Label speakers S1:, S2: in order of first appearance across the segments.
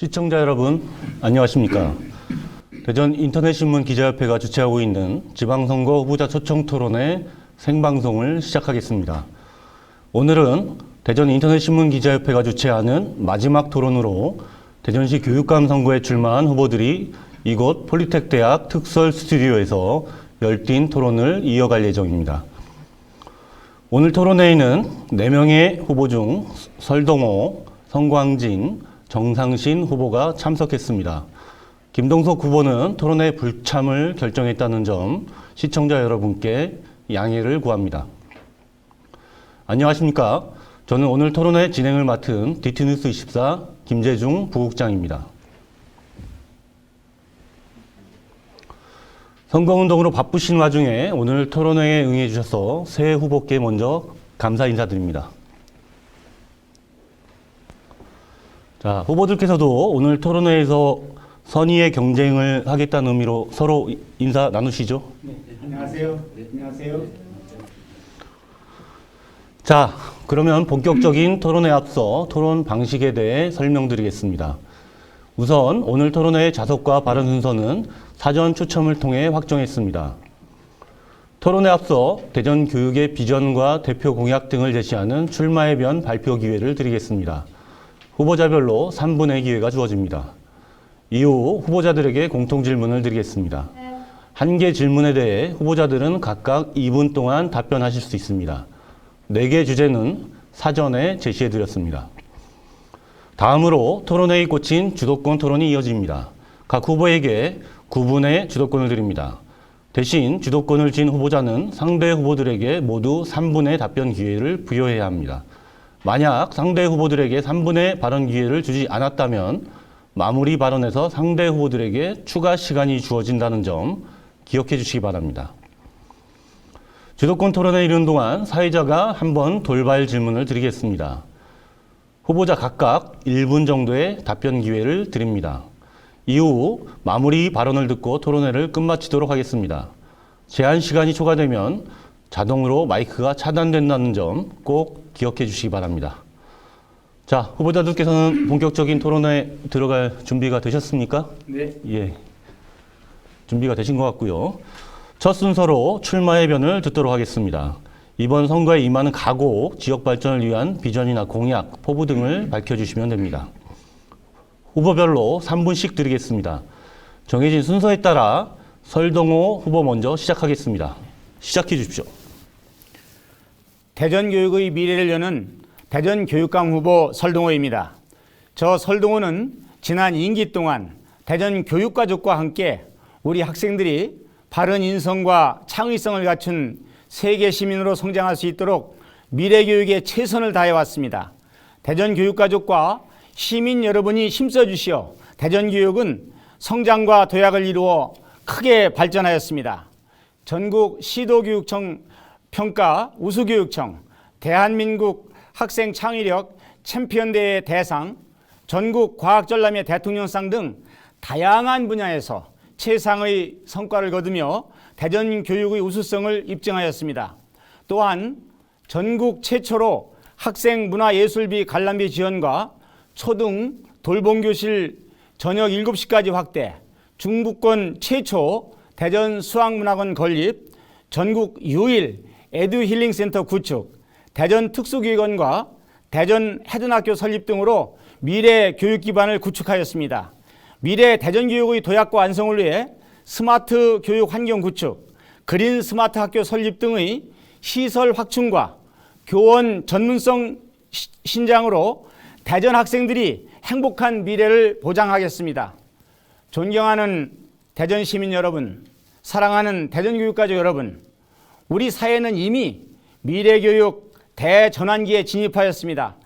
S1: 시청자 여러분, 안녕하십니까? 대전 인터넷신문 기자협회가 주최하고 있는 지방선거 후보자 초청 토론회 생방송을 시작하겠습니다. 오늘은 대전 인터넷신문 기자협회가 주최하는 마지막 토론으로 대전시 교육감 선거에 출마한 후보들이 이곳 폴리텍대학 특설 스튜디오에서 열띤 토론을 이어갈 예정입니다. 오늘 토론회에는 4명의 후보 중 설동호, 성광진, 정상신 후보가 참석했습니다. 김동석 후보는 토론회 불참을 결정했다는 점 시청자 여러분께 양해를 구합니다. 안녕하십니까? 저는 오늘 토론회 진행을 맡은 DT뉴스24 김재중 부국장입니다. 선거운동으로 바쁘신 와중에 오늘 토론회에 응해 주셔서 새 후보께 먼저 감사 인사드립니다. 자, 후보들께서도 오늘 토론회에서 선의의 경쟁을 하겠다는 의미로 서로 인사 나누시죠?
S2: 네, 안녕하세요. 네, 안녕하세요.
S1: 자, 그러면 본격적인 토론에 앞서 토론 방식에 대해 설명드리겠습니다. 우선 오늘 토론회의 좌석과 발언 순서는 사전 추첨을 통해 확정했습니다. 토론에 앞서 대전 교육의 비전과 대표 공약 등을 제시하는 출마의 변 발표 기회를 드리겠습니다. 후보자별로 3분의 기회가 주어집니다. 이후 후보자들에게 공통 질문을 드리겠습니다. 한 개 질문에 대해 후보자들은 각각 2분 동안 답변하실 수 있습니다. 4개 주제는 사전에 제시해 드렸습니다. 다음으로 토론회의 꽂힌 주도권 토론이 이어집니다. 각 후보에게 9분의 주도권을 드립니다. 대신 주도권을 쥔 후보자는 상대 후보들에게 모두 3분의 답변 기회를 부여해야 합니다. 만약 상대 후보들에게 3분의 발언 기회를 주지 않았다면 마무리 발언에서 상대 후보들에게 추가 시간이 주어진다는 점 기억해 주시기 바랍니다. 주도권 토론에 이르는 동안 사회자가 한번 돌발 질문을 드리겠습니다. 후보자 각각 1분 정도의 답변 기회를 드립니다. 이후 마무리 발언을 듣고 토론회를 끝마치도록 하겠습니다. 제한 시간이 초과되면 자동으로 마이크가 차단된다는 점 꼭 기억해 주시기 바랍니다. 자, 후보자들께서는 본격적인 토론에 들어갈 준비가 되셨습니까?
S2: 네.
S1: 예. 준비가 되신 것 같고요. 첫 순서로 출마의 변을 듣도록 하겠습니다. 이번 선거에 임하는 각오, 지역 발전을 위한 비전이나 공약, 포부 등을 밝혀주시면 됩니다. 후보별로 3분씩 드리겠습니다. 정해진 순서에 따라 설동호 후보 먼저 시작하겠습니다. 시작해 주십시오.
S2: 대전교육의 미래를 여는 대전교육감 후보 설동호입니다. 저 설동호는 지난 임기 동안 대전교육가족과 함께 우리 학생들이 바른 인성과 창의성을 갖춘 세계 시민으로 성장할 수 있도록 미래교육에 최선을 다해왔습니다. 대전교육가족과 시민 여러분이 힘써주시어 대전교육은 성장과 도약을 이루어 크게 발전하였습니다. 전국 시도교육청 평가 우수교육청, 대한민국 학생 창의력 챔피언대회 대상, 전국 과학전람회 대통령상 등 다양한 분야에서 최상의 성과를 거두며 대전교육의 우수성을 입증하였습니다. 또한 전국 최초로 학생 문화예술비 관람비 지원과 초등 돌봄교실 저녁 7시까지 확대, 중부권 최초 대전 수학문학원 건립, 전국 유일 에듀힐링센터 구축, 대전 특수교육원과 대전 해든학교 설립 등으로 미래 교육 기반을 구축하였습니다. 미래 대전교육의 도약과 완성을 위해 스마트 교육 환경 구축, 그린 스마트 학교 설립 등의 시설 확충과 교원 전문성 신장으로 대전 학생들이 행복한 미래를 보장하겠습니다. 존경하는 대전 시민 여러분, 사랑하는 대전교육가족 여러분, 우리 사회는 이미 미래교육 대전환기에 진입하였습니다.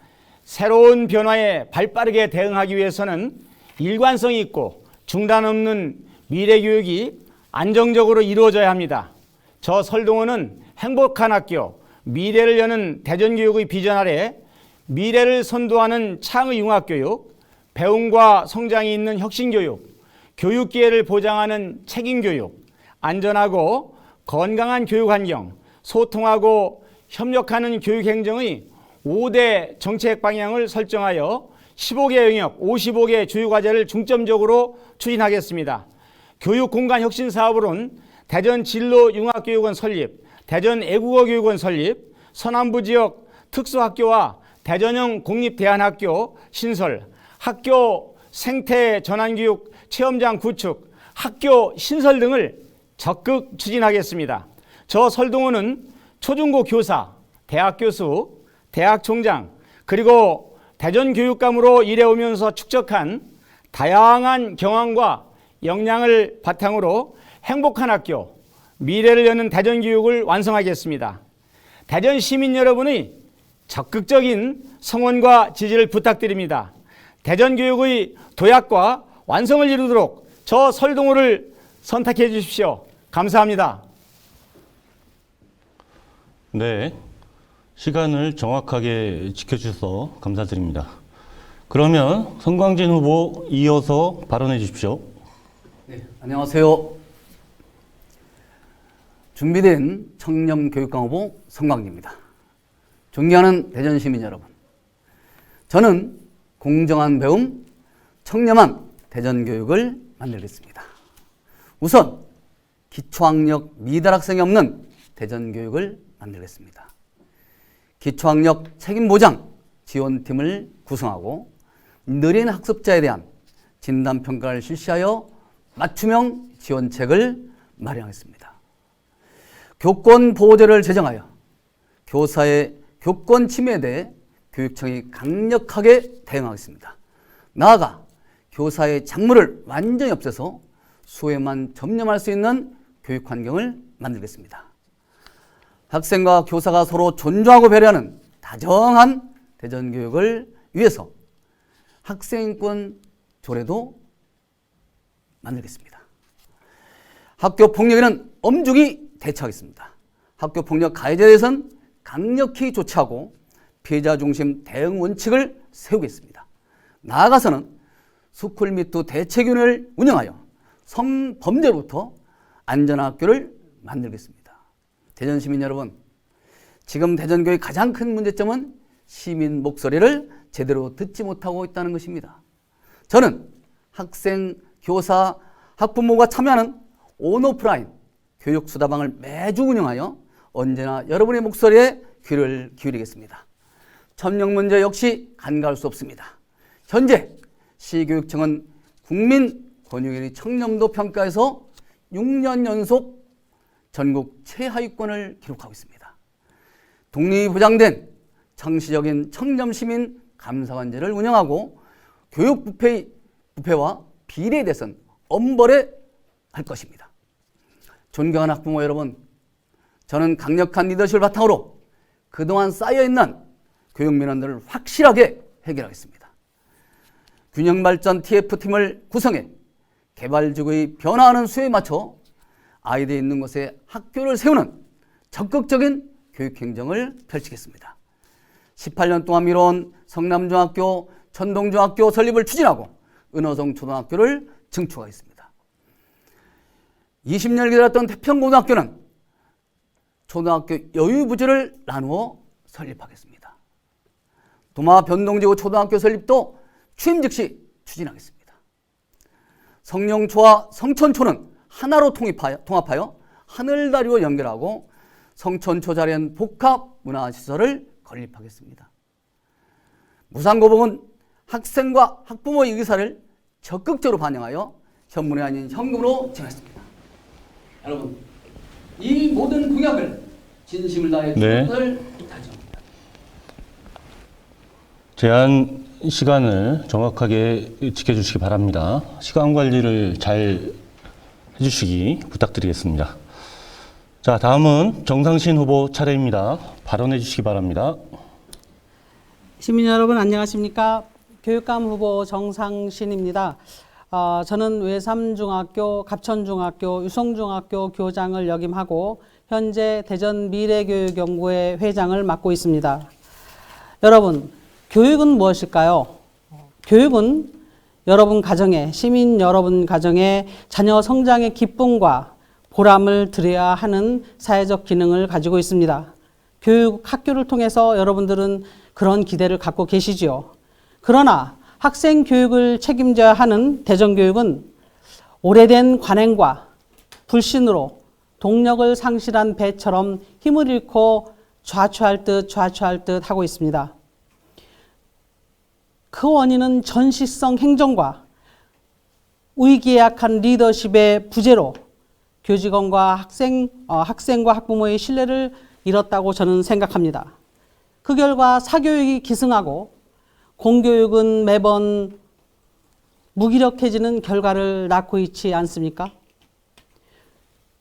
S2: 새로운 변화에 발빠르게 대응하기 위해서는 일관성이 있고 중단 없는 미래교육이 안정적으로 이루어져야 합니다. 저 설동호는 행복한 학교, 미래를 여는 대전교육의 비전 아래 미래를 선도하는 창의융합교육, 배움과 성장이 있는 혁신교육, 교육기회를 보장하는 책임교육, 안전하고 건강한 교육환경, 소통하고 협력하는 교육행정의 5대 정책 방향을 설정하여 15개 영역 55개 주요 과제를 중점적으로 추진하겠습니다. 교육 공간 혁신 사업으로는 대전 진로융합교육원 설립, 대전 애국어교육원 설립, 서남부 지역 특수학교와 대전형 공립대안학교 신설, 학교 생태 전환교육 체험장 구축, 학교 신설 등을 적극 추진하겠습니다. 저 설동호는 초중고 교사, 대학 교수, 대학 총장, 그리고 대전교육감으로 일해오면서 축적한 다양한 경험과 역량을 바탕으로 행복한 학교, 미래를 여는 대전교육을 완성하겠습니다. 대전 시민 여러분의 적극적인 성원과 지지를 부탁드립니다. 대전교육의 도약과 완성을 이루도록 저 설동호를 선택해 주십시오. 감사합니다.
S1: 네, 시간을 정확하게 지켜주셔서 감사드립니다. 그러면 성광진 후보 이어서 발언해 주십시오.
S3: 네, 안녕하세요. 준비된 청렴교육감 후보 성광진입니다. 존경하는 대전 시민 여러분, 저는 공정한 배움, 청렴한 대전교육을 만들겠습니다. 우선 기초학력 미달 학생이 없는 대전교육을 만들겠습니다. 기초학력 책임보장 지원팀을 구성하고 느린 학습자에 대한 진단평가를 실시하여 맞춤형 지원책을 마련하겠습니다. 교권보호제를 제정하여 교사의 교권 침해에 대해 교육청이 강력하게 대응하겠습니다. 나아가 교사의 작물을 완전히 없애서 수혜만 전념할 수 있는 교육 환경을 만들겠습니다. 학생과 교사가 서로 존중하고 배려하는 다정한 대전교육을 위해서 학생인권 조례도 만들겠습니다. 학교 폭력에는 엄중히 대처하겠습니다. 학교 폭력 가해자에 대해서는 강력히 조치하고 피해자 중심 대응 원칙을 세우겠습니다. 나아가서는 스쿨미투 대책위원회를 운영하여 성범죄로부터 안전한 학교를 만들겠습니다. 대전 시민 여러분, 지금 대전교육의 가장 큰 문제점은 시민 목소리를 제대로 듣지 못하고 있다는 것입니다. 저는 학생, 교사, 학부모가 참여하는 온오프라인 교육수다방을 매주 운영하여 언제나 여러분의 목소리에 귀를 기울이겠습니다. 점령 문제 역시 간과할 수 없습니다. 현재 시교육청은 국민권익위 청렴도 평가에서 6년 연속 전국 최하위권을 기록하고 있습니다. 독립이 보장된 정시적인 청렴시민 감사관제를 운영하고 교육 부패와 비리에 대해서는 엄벌해 할 것입니다. 존경하는 학부모 여러분, 저는 강력한 리더십을 바탕으로 그동안 쌓여있는 교육 민원들을 확실하게 해결하겠습니다. 균형발전 TF팀을 구성해 개발지구의 변화하는 수요에 맞춰 아이들이 있는 곳에 학교를 세우는 적극적인 교육행정을 펼치겠습니다. 18년 동안 미뤄온 성남중학교, 천동중학교 설립을 추진하고 은호성 초등학교를 증축하겠습니다. 20년을 기다렸던 태평고등학교는 초등학교 여유부지를 나누어 설립하겠습니다. 도마 변동지구 초등학교 설립도 취임 즉시 추진하겠습니다. 성령초와 성천초는 하나로 통합하여 하늘다리로 연결하고 성천초 자리엔 복합문화시설을 건립하겠습니다. 무상고복은 학생과 학부모의 의사를 적극적으로 반영하여 현물이 아닌 현금으로 지원했습니다. 여러분, 이 모든 공약을 진심을 다해 주실 것을 다짐합니다.
S1: 제한 시간을 정확하게 지켜주시기 바랍니다. 시간 관리를 잘 해주시기 부탁드리겠습니다. 자, 다음은 정상신 후보 차례입니다. 발언해 주시기 바랍니다.
S4: 시민 여러분 안녕하십니까? 교육감 후보 정상신입니다. 저는 외삼중학교, 갑천중학교, 유성중학교 교장을 역임하고 현재 대전 미래교육연구회 회장을 맡고 있습니다. 여러분, 교육은 무엇일까요? 교육은 여러분 가정에, 시민 여러분 가정에 자녀 성장의 기쁨과 보람을 드려야 하는 사회적 기능을 가지고 있습니다. 교육, 학교를 통해서 여러분들은 그런 기대를 갖고 계시지요. 그러나 학생 교육을 책임져야 하는 대전교육은 오래된 관행과 불신으로 동력을 상실한 배처럼 힘을 잃고 좌초할 듯 하고 있습니다. 그 원인은 전시성 행정과 위기에 약한 리더십의 부재로 교직원과 학생과 학부모의 신뢰를 잃었다고 저는 생각합니다. 그 결과 사교육이 기승하고 공교육은 매번 무기력해지는 결과를 낳고 있지 않습니까?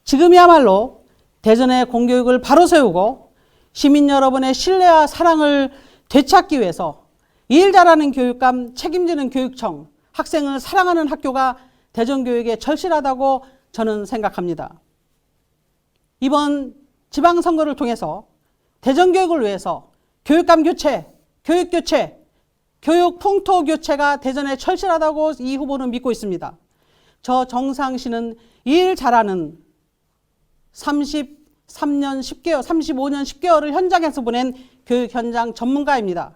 S4: 지금이야말로 대전의 공교육을 바로 세우고 시민 여러분의 신뢰와 사랑을 되찾기 위해서 일 잘하는 교육감, 책임지는 교육청, 학생을 사랑하는 학교가 대전교육에 절실하다고 저는 생각합니다. 이번 지방선거를 통해서 대전교육을 위해서 교육감 교체, 교육 교체, 교육 풍토 교체가 대전에 절실하다고 이 후보는 믿고 있습니다. 저 정상시는 일 잘하는 35년 10개월을 현장에서 보낸 교육 현장 전문가입니다.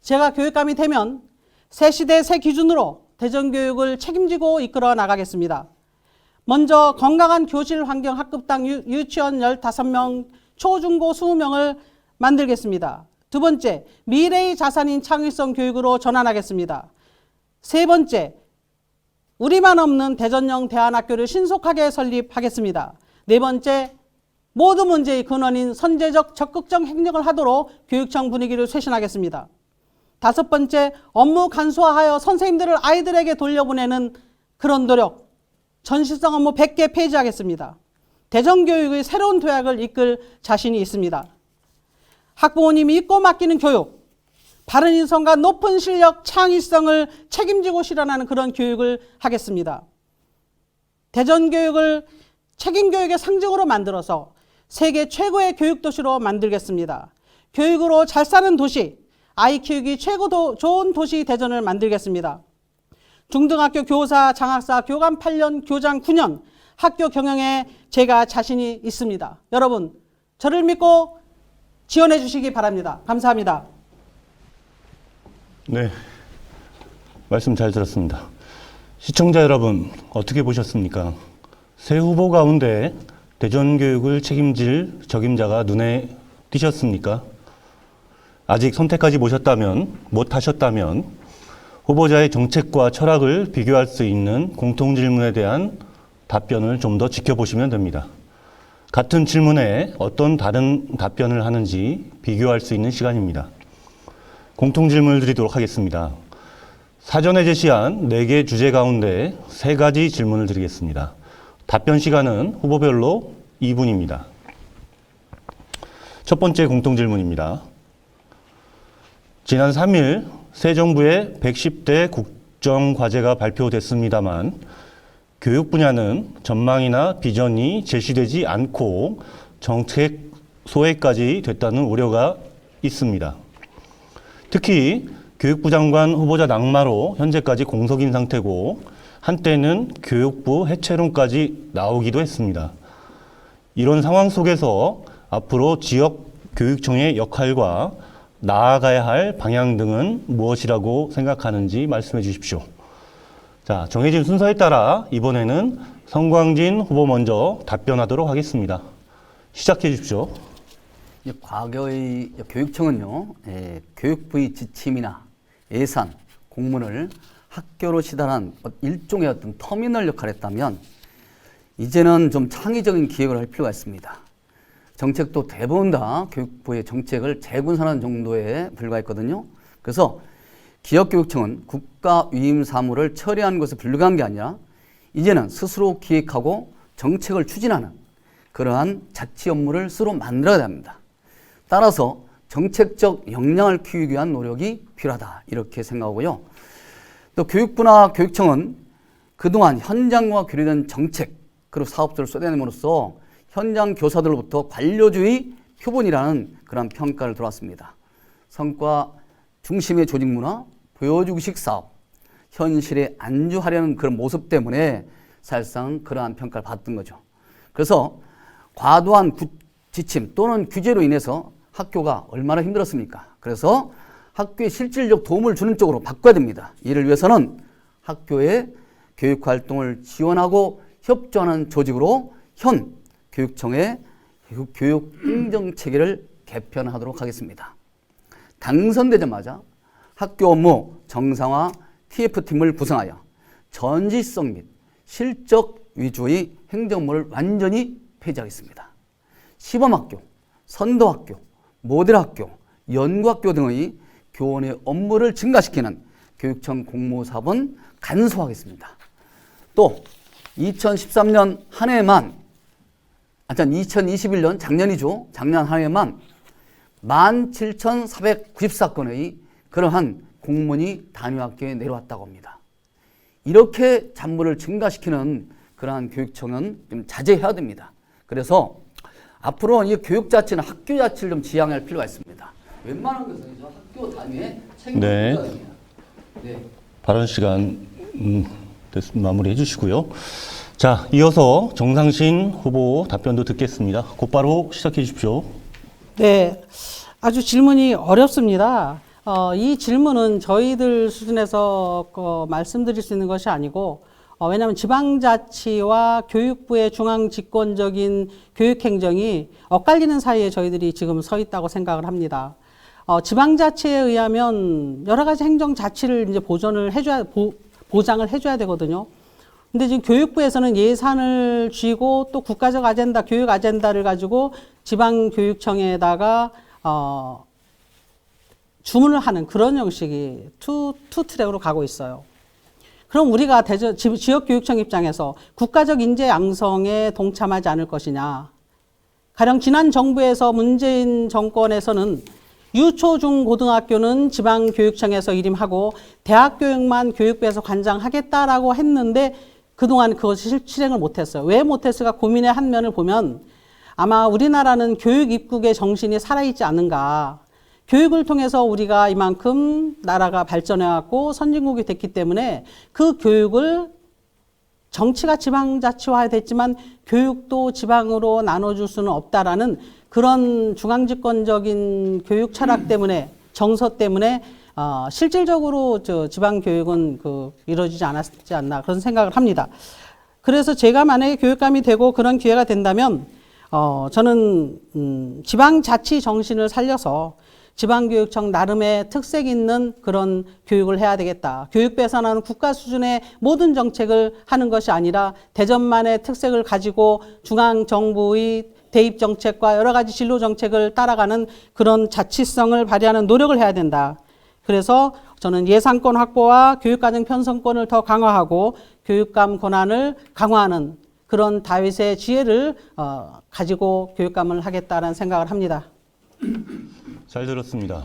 S4: 제가 교육감이 되면 새 시대 새 기준으로 대전교육을 책임지고 이끌어 나가겠습니다. 먼저 건강한 교실 환경 학급당 유치원 15명, 초중고 20명을 만들겠습니다. 두 번째, 미래의 자산인 창의성 교육으로 전환하겠습니다. 세 번째, 우리만 없는 대전형 대안학교를 신속하게 설립하겠습니다. 네 번째, 모든 문제의 근원인 선제적 적극적 행정을 하도록 교육청 분위기를 쇄신하겠습니다. 다섯 번째, 업무 간소화하여 선생님들을 아이들에게 돌려보내는 그런 노력, 전시성 업무 100개 폐지하겠습니다. 대전교육의 새로운 도약을 이끌 자신이 있습니다. 학부모님이 믿고 맡기는 교육, 바른 인성과 높은 실력, 창의성을 책임지고 실현하는 그런 교육을 하겠습니다. 대전교육을 책임교육의 상징으로 만들어서 세계 최고의 교육도시로 만들겠습니다. 교육으로 잘 사는 도시, 아이 키우기 최고 좋은 도시 대전을 만들겠습니다. 중등학교 교사, 장학사, 교감 8년, 교장 9년, 학교 경영에 제가 자신이 있습니다. 여러분, 저를 믿고 지원해 주시기 바랍니다. 감사합니다.
S1: 네, 말씀 잘 들었습니다. 시청자 여러분, 어떻게 보셨습니까? 새 후보 가운데 대전교육을 책임질 적임자가 눈에 띄셨습니까? 아직 선택하지 못하셨다면 후보자의 정책과 철학을 비교할 수 있는 공통질문에 대한 답변을 좀 더 지켜보시면 됩니다. 같은 질문에 어떤 다른 답변을 하는지 비교할 수 있는 시간입니다. 공통질문을 드리도록 하겠습니다. 사전에 제시한 4개 주제 가운데 3가지 질문을 드리겠습니다. 답변 시간은 후보별로 2분입니다. 첫 번째 공통질문입니다. 지난 3일 새 정부의 110대 국정과제가 발표됐습니다만 교육 분야는 전망이나 비전이 제시되지 않고 정책 소외까지 됐다는 우려가 있습니다. 특히 교육부 장관 후보자 낙마로 현재까지 공석인 상태고 한때는 교육부 해체론까지 나오기도 했습니다. 이런 상황 속에서 앞으로 지역 교육청의 역할과 나아가야 할 방향 등은 무엇이라고 생각하는지 말씀해 주십시오. 자, 정해진 순서에 따라 이번에는 성광진 후보 먼저 답변하도록 하겠습니다. 시작해 주십시오.
S3: 과거의 교육청은요, 교육부의 지침이나 예산, 공문을 학교로 시달한 일종의 어떤 터미널 역할을 했다면 이제는 좀 창의적인 기획을 할 필요가 있습니다. 정책도 대부분 다 교육부의 정책을 재군산하는 정도에 불과했거든요. 그래서 기업교육청은 국가 위임 사무를 처리하는 것에 불과한 게 아니라 이제는 스스로 기획하고 정책을 추진하는 그러한 자치 업무를 스스로 만들어야 합니다. 따라서 정책적 역량을 키우기 위한 노력이 필요하다 이렇게 생각하고요. 또 교육부나 교육청은 그동안 현장과 교류된 정책 그리고 사업들을 쏟아내므로써 현장 교사들로부터 관료주의 표본이라는 그런 평가를 들어왔습니다. 성과 중심의 조직 문화, 보여주기식 사업, 현실에 안주하려는 그런 모습 때문에 사실상 그러한 평가를 받았던 거죠. 그래서 과도한 지침 또는 규제로 인해서 학교가 얼마나 힘들었습니까? 그래서 학교에 실질적 도움을 주는 쪽으로 바꿔야 됩니다. 이를 위해서는 학교의 교육활동을 지원하고 협조하는 조직으로 현 교육청의 교육행정체계를 개편하도록 하겠습니다. 당선되자마자 학교 업무 정상화 TF팀을 구성하여 전지성 및 실적 위주의 행정부를 완전히 폐지하겠습니다. 시범학교, 선도학교, 모델학교, 연구학교 등의 교원의 업무를 증가시키는 교육청 공모사업은 간소화하겠습니다. 또 2013년 한 해만 2021년 작년이죠. 작년 한 해만 17,494건의 그러한 공무원이 단위학교에 내려왔다고 합니다. 이렇게 잡무를 증가시키는 그러한 교육청은 좀 자제해야 됩니다. 그래서 앞으로 이 교육 자체는 학교 자체를 좀 지향할 필요가 있습니다. 웬만한 것은 학교 단위에 책임을
S1: 네.
S3: 져야 됩니다. 네.
S1: 발언 시간 마무리해 주시고요. 자, 이어서 정상신 후보 답변도 듣겠습니다. 곧바로 시작해 주십시오.
S4: 네, 아주 질문이 어렵습니다. 이 질문은 저희들 수준에서 말씀드릴 수 있는 것이 아니고, 왜냐하면 지방자치와 교육부의 중앙집권적인 교육행정이 엇갈리는 사이에 저희들이 지금 서 있다고 생각을 합니다. 지방자치에 의하면 여러 가지 행정자치를 이제 보장을 해줘야 되거든요. 근데 지금 교육부에서는 예산을 쥐고 또 국가적 아젠다, 교육 아젠다를 가지고 지방교육청에다가 주문을 하는 그런 형식이 투 트랙으로 가고 있어요. 그럼 우리가 지역교육청 입장에서 국가적 인재 양성에 동참하지 않을 것이냐. 가령 지난 정부에서 문재인 정권에서는 유초, 중, 고등학교는 지방교육청에서 일임하고 대학교육만 교육부에서 관장하겠다라고 했는데 그동안 그것이 실행을 못했어요. 왜 못했을까 고민의 한 면을 보면 아마 우리나라는 교육 입국의 정신이 살아있지 않은가. 교육을 통해서 우리가 이만큼 나라가 발전해왔고 선진국이 됐기 때문에 그 교육을 정치가 지방자치화 됐지만 교육도 지방으로 나눠줄 수는 없다라는 그런 중앙집권적인 교육 철학 때문에 정서 때문에 실질적으로 지방교육은 이루어지지 않았지 않나 그런 생각을 합니다. 그래서 제가 만약에 교육감이 되고 그런 기회가 된다면 저는 지방자치 정신을 살려서 지방교육청 나름의 특색 있는 그런 교육을 해야 되겠다. 교육부에서는 국가 수준의 모든 정책을 하는 것이 아니라 대전만의 특색을 가지고 중앙정부의 대입 정책과 여러 가지 진로 정책을 따라가는 그런 자치성을 발휘하는 노력을 해야 된다. 그래서 저는 예산권 확보와 교육과정 편성권을 더 강화하고 교육감 권한을 강화하는 그런 다윗의 지혜를 가지고 교육감을 하겠다는 생각을 합니다.
S1: 잘 들었습니다.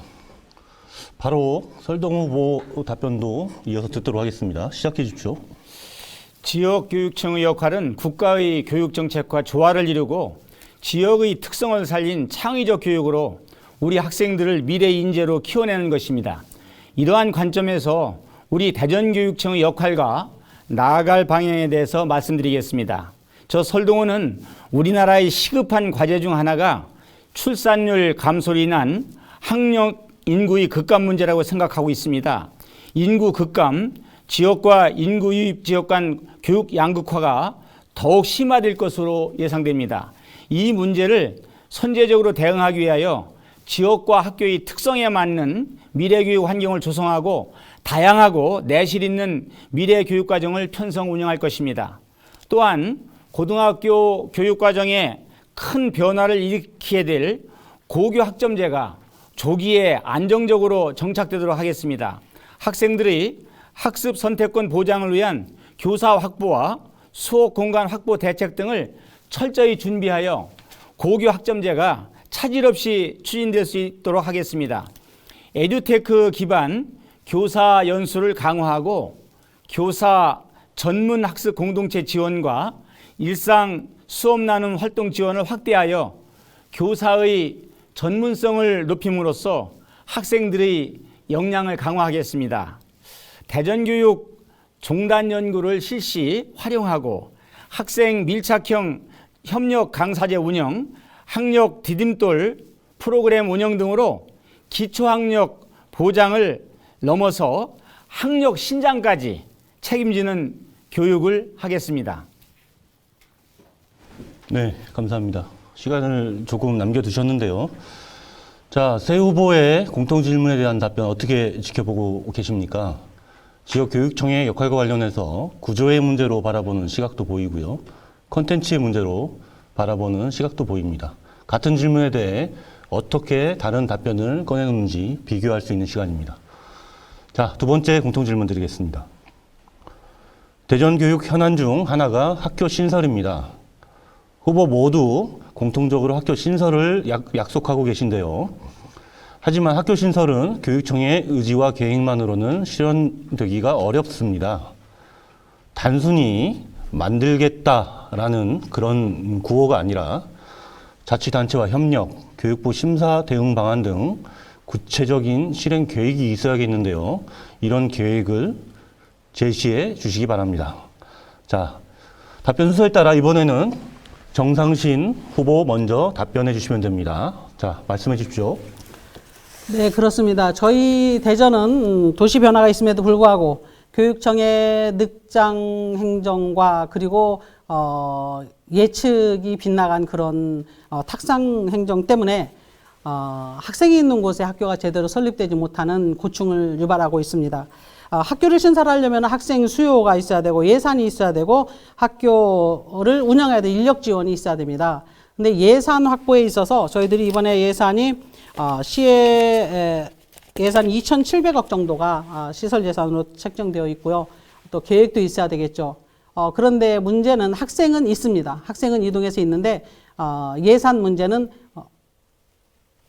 S1: 바로 설동 후보 답변도 이어서 듣도록 하겠습니다. 시작해 주십시오.
S2: 지역교육청의 역할은 국가의 교육정책과 조화를 이루고 지역의 특성을 살린 창의적 교육으로 우리 학생들을 미래 인재로 키워내는 것입니다. 이러한 관점에서 우리 대전교육청의 역할과 나아갈 방향에 대해서 말씀드리겠습니다. 저 설동호는 우리나라의 시급한 과제 중 하나가 출산율 감소로 인한 학령 인구의 급감 문제라고 생각하고 있습니다. 인구 급감, 지역과 인구 유입 지역 간 교육 양극화가 더욱 심화될 것으로 예상됩니다. 이 문제를 선제적으로 대응하기 위하여 지역과 학교의 특성에 맞는 미래교육 환경을 조성하고 다양하고 내실 있는 미래교육과정을 편성 운영할 것입니다. 또한 고등학교 교육과정에 큰 변화를 일으키게 될 고교 학점제가 조기에 안정적으로 정착되도록 하겠습니다. 학생들의 학습 선택권 보장을 위한 교사 확보와 수업 공간 확보 대책 등을 철저히 준비하여 고교 학점제가 차질 없이 추진될 수 있도록 하겠습니다. 에듀테크 기반 교사 연수를 강화하고 교사 전문 학습 공동체 지원과 일상 수업 나눔 활동 지원을 확대하여 교사의 전문성을 높임으로써 학생들의 역량을 강화하겠습니다. 대전교육 종단 연구를 실시 활용하고 학생 밀착형 협력 강사제 운영, 학력 디딤돌 프로그램 운영 등으로 기초학력 보장을 넘어서 학력 신장까지 책임지는 교육을 하겠습니다.
S1: 네, 감사합니다. 시간을 조금 남겨두셨는데요. 자, 새 후보의 공통질문에 대한 답변 어떻게 지켜보고 계십니까? 지역교육청의 역할과 관련해서 구조의 문제로 바라보는 시각도 보이고요. 콘텐츠의 문제로 바라보는 시각도 보입니다. 같은 질문에 대해 어떻게 다른 답변을 꺼내놓는지 비교할 수 있는 시간입니다. 자, 두 번째 공통질문 드리겠습니다. 대전교육 현안 중 하나가 학교 신설입니다. 후보 모두 공통적으로 학교 신설을 약속하고 계신데요. 하지만 학교 신설은 교육청의 의지와 계획만으로는 실현되기가 어렵습니다. 단순히 만들겠다라는 그런 구호가 아니라 자치단체와 협력, 교육부 심사 대응 방안 등 구체적인 실행 계획이 있어야겠는데요. 이런 계획을 제시해 주시기 바랍니다. 자, 답변 순서에 따라 이번에는 정상신 후보 먼저 답변해 주시면 됩니다. 자, 말씀해 주십시오.
S4: 네, 그렇습니다. 저희 대전은 도시 변화가 있음에도 불구하고 교육청의 늑장 행정과 그리고 예측이 빗나간 그런 탁상 행정 때문에 학생이 있는 곳에 학교가 제대로 설립되지 못하는 고충을 유발하고 있습니다. 학교를 신설하려면 학생 수요가 있어야 되고 예산이 있어야 되고 학교를 운영해야 될 인력 지원이 있어야 됩니다. 근데 예산 확보에 있어서 저희들이 이번에 예산이 시에 예산 2,700억 정도가 시설 예산으로 책정되어 있고요. 또 계획도 있어야 되겠죠. 그런데 문제는 학생은 있습니다. 학생은 이동해서 있는데 예산 문제는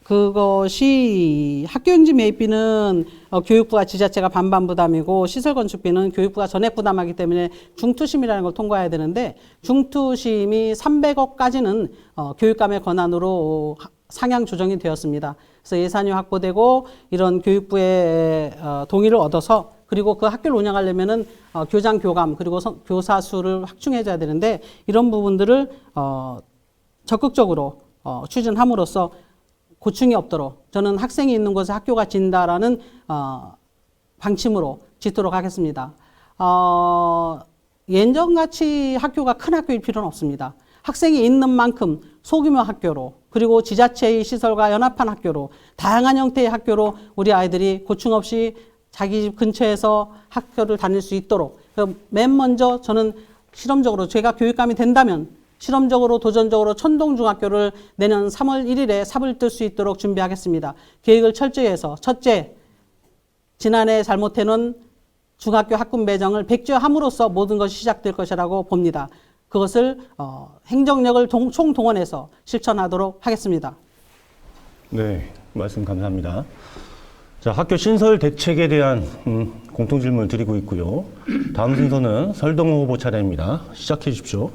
S4: 그것이 학교용지 매입비는 교육부가 지자체가 반반 부담이고 시설 건축비는 교육부가 전액 부담하기 때문에 중투심이라는 걸 통과해야 되는데 중투심이 300억까지는 교육감의 권한으로 상향 조정이 되었습니다. 그래서 예산이 확보되고 이런 교육부의 동의를 얻어서 그리고 그 학교를 운영하려면은 교장, 교감 그리고 교사 수를 확충해줘야 되는데 이런 부분들을 적극적으로 추진함으로써 고충이 없도록 저는 학생이 있는 곳에 학교가 진다라는 방침으로 짓도록 하겠습니다. 예전같이 학교가 큰 학교일 필요는 없습니다. 학생이 있는 만큼 소규모 학교로 그리고 지자체의 시설과 연합한 학교로 다양한 형태의 학교로 우리 아이들이 고충 없이 자기 집 근처에서 학교를 다닐 수 있도록 맨 먼저 저는 실험적으로 제가 교육감이 된다면 실험적으로 도전적으로 천동중학교를 내년 3월 1일에 삽을 뜰 수 있도록 준비하겠습니다. 계획을 철저히 해서 첫째, 지난해 잘못해놓은 중학교 학군 배정을 백지화함으로써 모든 것이 시작될 것이라고 봅니다. 그것을 행정력을 총동원해서 실천하도록 하겠습니다.
S1: 네, 말씀 감사합니다. 자, 학교 신설 대책에 대한 공통질문을 드리고 있고요. 다음 순서는 설동호 후보 차례입니다. 시작해 주십시오.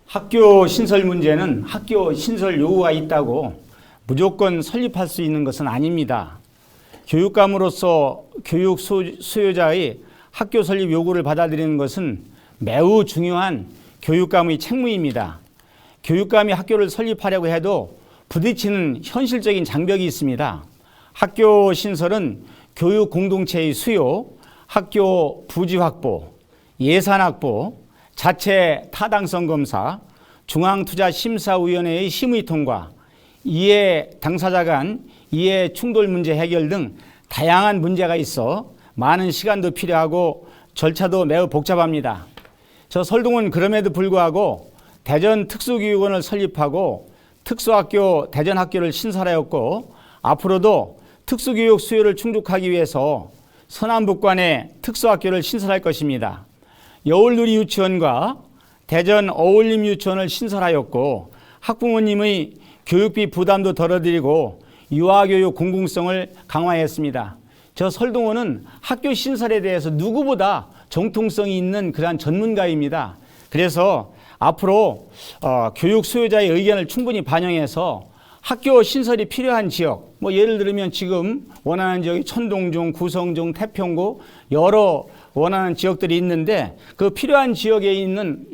S2: 학교 신설 문제는 학교 신설 요구가 있다고 무조건 설립할 수 있는 것은 아닙니다. 교육감으로서 교육 수요자의 학교 설립 요구를 받아들이는 것은 매우 중요한 교육감의 책무입니다. 교육감이 학교를 설립하려고 해도 부딪히는 현실적인 장벽이 있습니다. 학교 신설은 교육 공동체의 수요, 학교 부지 확보, 예산 확보, 자체 타당성 검사, 중앙투자심사위원회의 심의 통과, 이해 당사자 간 이해 충돌 문제 해결 등 다양한 문제가 있어 많은 시간도 필요하고 절차도 매우 복잡합니다. 저 설동은 그럼에도 불구하고 대전 특수교육원을 설립하고 특수학교 대전학교를 신설하였고 앞으로도 특수교육 수요를 충족하기 위해서 서남북관에 특수학교를 신설할 것입니다. 여울누리 유치원과 대전 어울림 유치원을 신설하였고 학부모님의 교육비 부담도 덜어드리고 유아교육 공공성을 강화했습니다. 저 설동호는 학교 신설에 대해서 누구보다 정통성이 있는 그러한 전문가입니다. 그래서 앞으로 교육 수요자의 의견을 충분히 반영해서 학교 신설이 필요한 지역, 예를 들면 지금 원하는 지역이 천동중, 구성중, 태평구 여러 원하는 지역들이 있는데 그 필요한 지역에 있는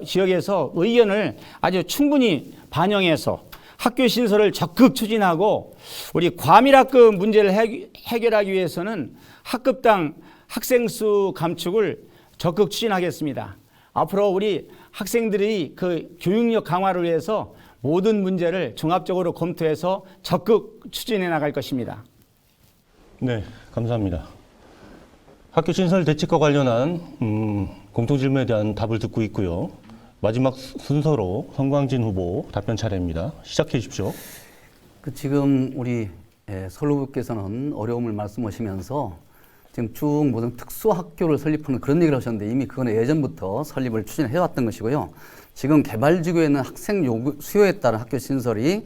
S2: 지역에서 의견을 아주 충분히 반영해서 학교 신설을 적극 추진하고 우리 과밀학급 문제를 해결하기 위해서는 학급당 학생 수 감축을 적극 추진하겠습니다. 앞으로 우리 학생들이 그 교육력 강화를 위해서 모든 문제를 종합적으로 검토해서 적극 추진해 나갈 것입니다.
S1: 네, 감사합니다. 학교 신설 대책과 관련한 공통질문에 대한 답을 듣고 있고요. 마지막 순서로 성광진 후보 답변 차례입니다. 시작해 주십시오.
S3: 지금 우리 선로부께서는 어려움을 말씀하시면서 지금 쭉 모든 특수학교를 설립하는 그런 얘기를 하셨는데 이미 그거는 예전부터 설립을 추진해 왔던 것이고요. 지금 개발지구에 있는 학생 수요에 따른 학교 신설이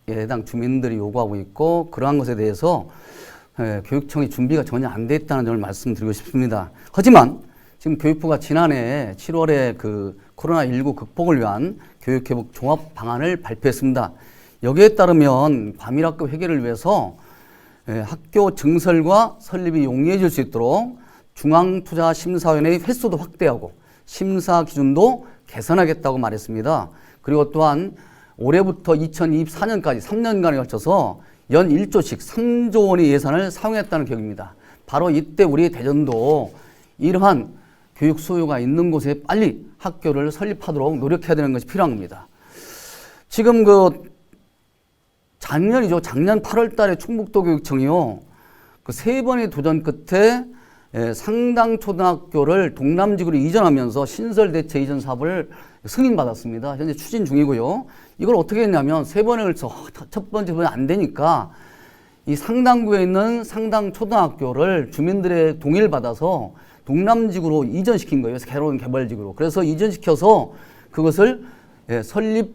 S3: 해당 주민들이 요구하고 있고 그러한 것에 대해서 교육청이 준비가 전혀 안 돼 있다는 점을 말씀드리고 싶습니다. 하지만 지금 교육부가 지난해 7월에 그 코로나19 극복을 위한 교육회복 종합 방안을 발표했습니다. 여기에 따르면 과밀학급 해결을 위해서 학교 증설과 설립이 용이해질 수 있도록 중앙투자심사위원회의 횟수도 확대하고 심사 기준도 개선하겠다고 말했습니다. 그리고 또한 올해부터 2024년까지 3년간에 걸쳐서 연 1조씩 3조 원의 예산을 사용했다는 계획입니다. 바로 이때 우리 대전도 이러한 교육 수요가 있는 곳에 빨리 학교를 설립하도록 노력해야 되는 것이 필요한 겁니다. 지금 작년이죠. 작년 8월 달에 충북도 교육청이요. 그 3번의 도전 끝에 상당 초등학교를 동남지구로 이전하면서 신설 대체 이전 사업을 승인받았습니다. 현재 추진 중이고요. 이걸 어떻게 했냐면 3번에 걸쳐 첫 번째 번이 안 되니까 이 상당구에 있는 상당 초등학교를 주민들의 동의를 받아서 동남지구로 이전시킨 거예요. 새로운 개발지구로. 그래서 이전시켜서 그것을 설립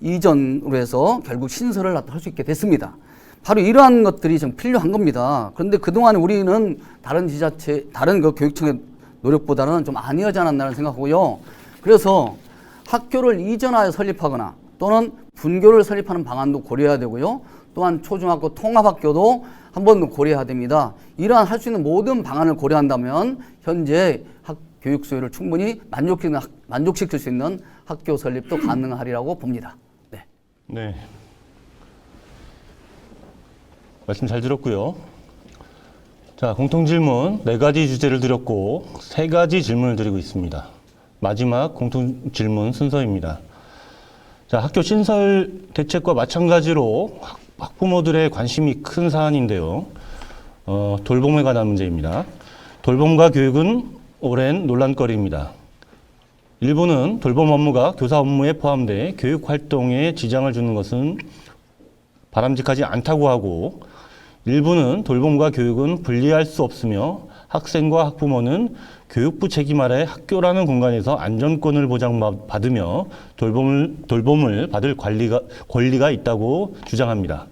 S3: 이전으로 해서 결국 신설을 할 수 있게 됐습니다. 바로 이러한 것들이 좀 필요한 겁니다. 그런데 그동안 우리는 다른 지자체, 다른 그 교육청의 노력보다는 좀 아니하지 않았나는 생각하고요. 그래서 학교를 이전하여 설립하거나 또는 분교를 설립하는 방안도 고려해야 되고요. 또한 초중학교 통합학교도 한번 고려해야 됩니다. 이러한 할 수 있는 모든 방안을 고려한다면 현재 교육 수요를 충분히 만족시킬 수 있는 학교 설립도 가능하리라고 봅니다. 네.
S1: 네. 말씀 잘 들었고요. 자, 공통질문 4가지 주제를 드렸고 3가지 질문을 드리고 있습니다. 마지막 공통질문 순서입니다. 자, 학교 신설 대책과 마찬가지로 학부모들의 관심이 큰 사안인데요. 돌봄에 관한 문제입니다. 돌봄과 교육은 오랜 논란거리입니다. 일부는 돌봄 업무가 교사 업무에 포함돼 교육 활동에 지장을 주는 것은 바람직하지 않다고 하고, 일부는 돌봄과 교육은 분리할 수 없으며 학생과 학부모는 교육부 책임 아래 학교라는 공간에서 안전권을 보장받으며 돌봄을 받을 권리가 있다고 주장합니다.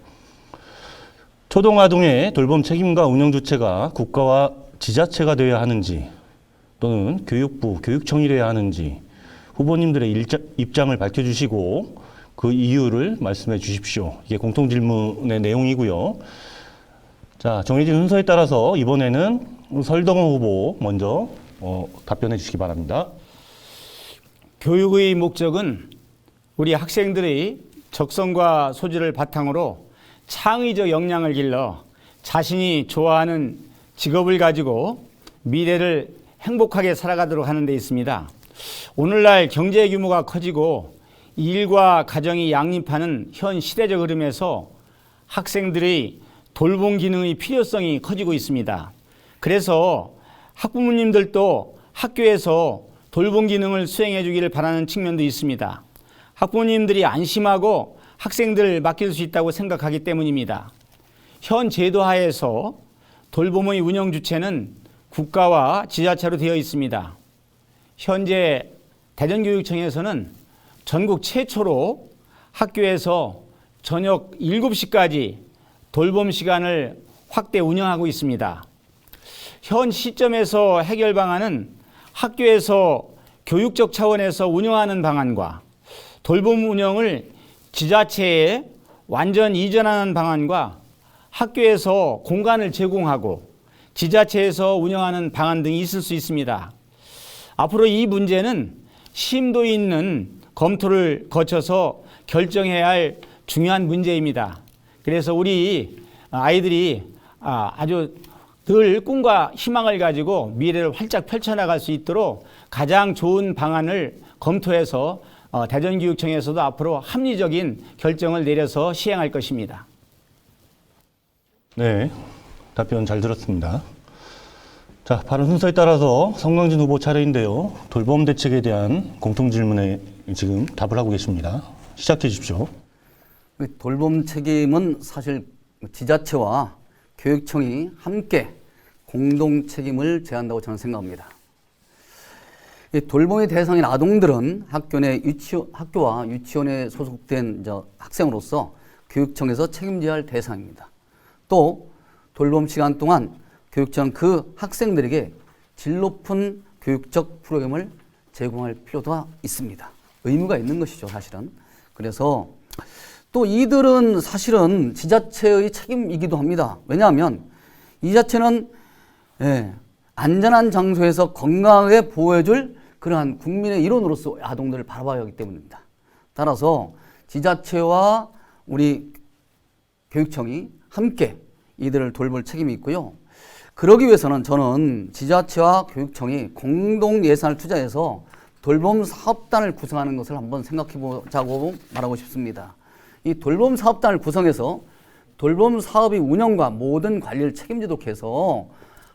S1: 초등아동의 돌봄 책임과 운영 주체가 국가와 지자체가 되어야 하는지 또는 교육부, 교육청이 되어야 하는지 후보님들의 입장을 밝혀주시고 그 이유를 말씀해 주십시오. 이게 공통질문의 내용이고요. 자, 정해진 순서에 따라서 이번에는 설동호 후보 먼저 답변해 주시기 바랍니다.
S2: 교육의 목적은 우리 학생들의 적성과 소질을 바탕으로 창의적 역량을 길러 자신이 좋아하는 직업을 가지고 미래를 행복하게 살아가도록 하는 데 있습니다. 오늘날 경제 규모가 커지고 일과 가정이 양립하는 현 시대적 흐름에서 학생들의 돌봄 기능의 필요성이 커지고 있습니다. 그래서 학부모님들도 학교에서 돌봄 기능을 수행해 주기를 바라는 측면도 있습니다. 학부모님들이 안심하고 학생들을 맡길 수 있다고 생각하기 때문입니다. 현 제도 하에서 돌봄의 운영 주체는 국가와 지자체로 되어 있습니다. 현재 대전교육청에서는 전국 최초로 학교에서 저녁 7시까지 돌봄 시간을 확대 운영하고 있습니다. 현 시점에서 해결 방안은 학교에서 교육적 차원에서 운영하는 방안과 돌봄 운영을 지자체에 완전 이전하는 방안과 학교에서 공간을 제공하고 지자체에서 운영하는 방안 등이 있을 수 있습니다. 앞으로 이 문제는 심도 있는 검토를 거쳐서 결정해야 할 중요한 문제입니다. 그래서 우리 아이들이 아주 늘 꿈과 희망을 가지고 미래를 활짝 펼쳐나갈 수 있도록 가장 좋은 방안을 검토해서 대전교육청에서도 앞으로 합리적인 결정을 내려서 시행할 것입니다.
S1: 네, 답변 잘 들었습니다. 자, 발언 순서에 따라서 성광진 후보 차례인데요. 돌봄 대책에 대한 공통 질문에 지금 답을 하고 계십니다. 시작해 주십시오.
S3: 돌봄 책임은 사실 지자체와 교육청이 함께 공동 책임을 져야 한다고 저는 생각합니다. 이 돌봄의 대상인 아동들은 학교와 유치원에 소속된 학생으로서 교육청에서 책임져야 할 대상입니다. 또 돌봄 시간 동안 교육청은 그 학생들에게 질 높은 교육적 프로그램을 제공할 필요도 있습니다. 의무가 있는 것이죠, 사실은. 그래서 또 이들은 사실은 지자체의 책임이기도 합니다. 왜냐하면 이 자체는 안전한 장소에서 건강하게 보호해줄 그러한 국민의 일원으로서 아동들을 바라봐야 하기 때문입니다. 따라서 지자체와 우리 교육청이 함께 이들을 돌볼 책임이 있고요. 그러기 위해서는 저는 지자체와 교육청이 공동 예산을 투자해서 돌봄 사업단을 구성하는 것을 한번 생각해 보자고 말하고 싶습니다. 이 돌봄 사업단을 구성해서 돌봄 사업의 운영과 모든 관리를 책임지도록 해서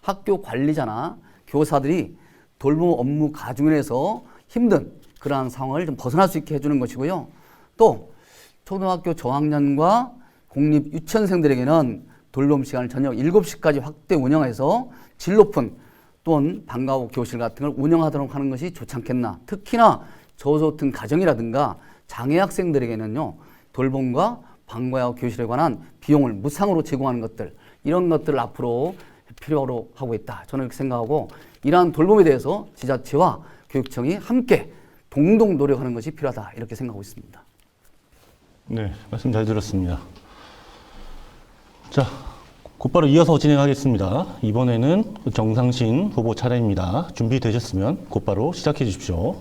S3: 학교 관리자나 교사들이 돌봄 업무 가중에서 힘든 그러한 상황을 좀 벗어날 수 있게 해주는 것이고요. 또 초등학교 저학년과 공립 유치원생들에게는 돌봄 시간을 저녁 7시까지 확대 운영해서 질 높은 또는 방과 후 교실 같은 걸 운영하도록 하는 것이 좋지 않겠나. 특히나 저소득 가정이라든가 장애 학생들에게는요, 돌봄과 방과 후 교실에 관한 비용을 무상으로 제공하는 것들, 이런 것들을 앞으로 필요로 하고 있다. 저는 이렇게 생각하고 이러한 돌봄에 대해서 지자체와 교육청이 함께 동동 노력하는 것이 필요하다. 이렇게 생각하고 있습니다.
S1: 네, 말씀 잘 들었습니다. 자, 곧바로 이어서 진행하겠습니다. 이번에는 정상신 후보 차례입니다. 준비되셨으면 곧바로 시작해 주십시오.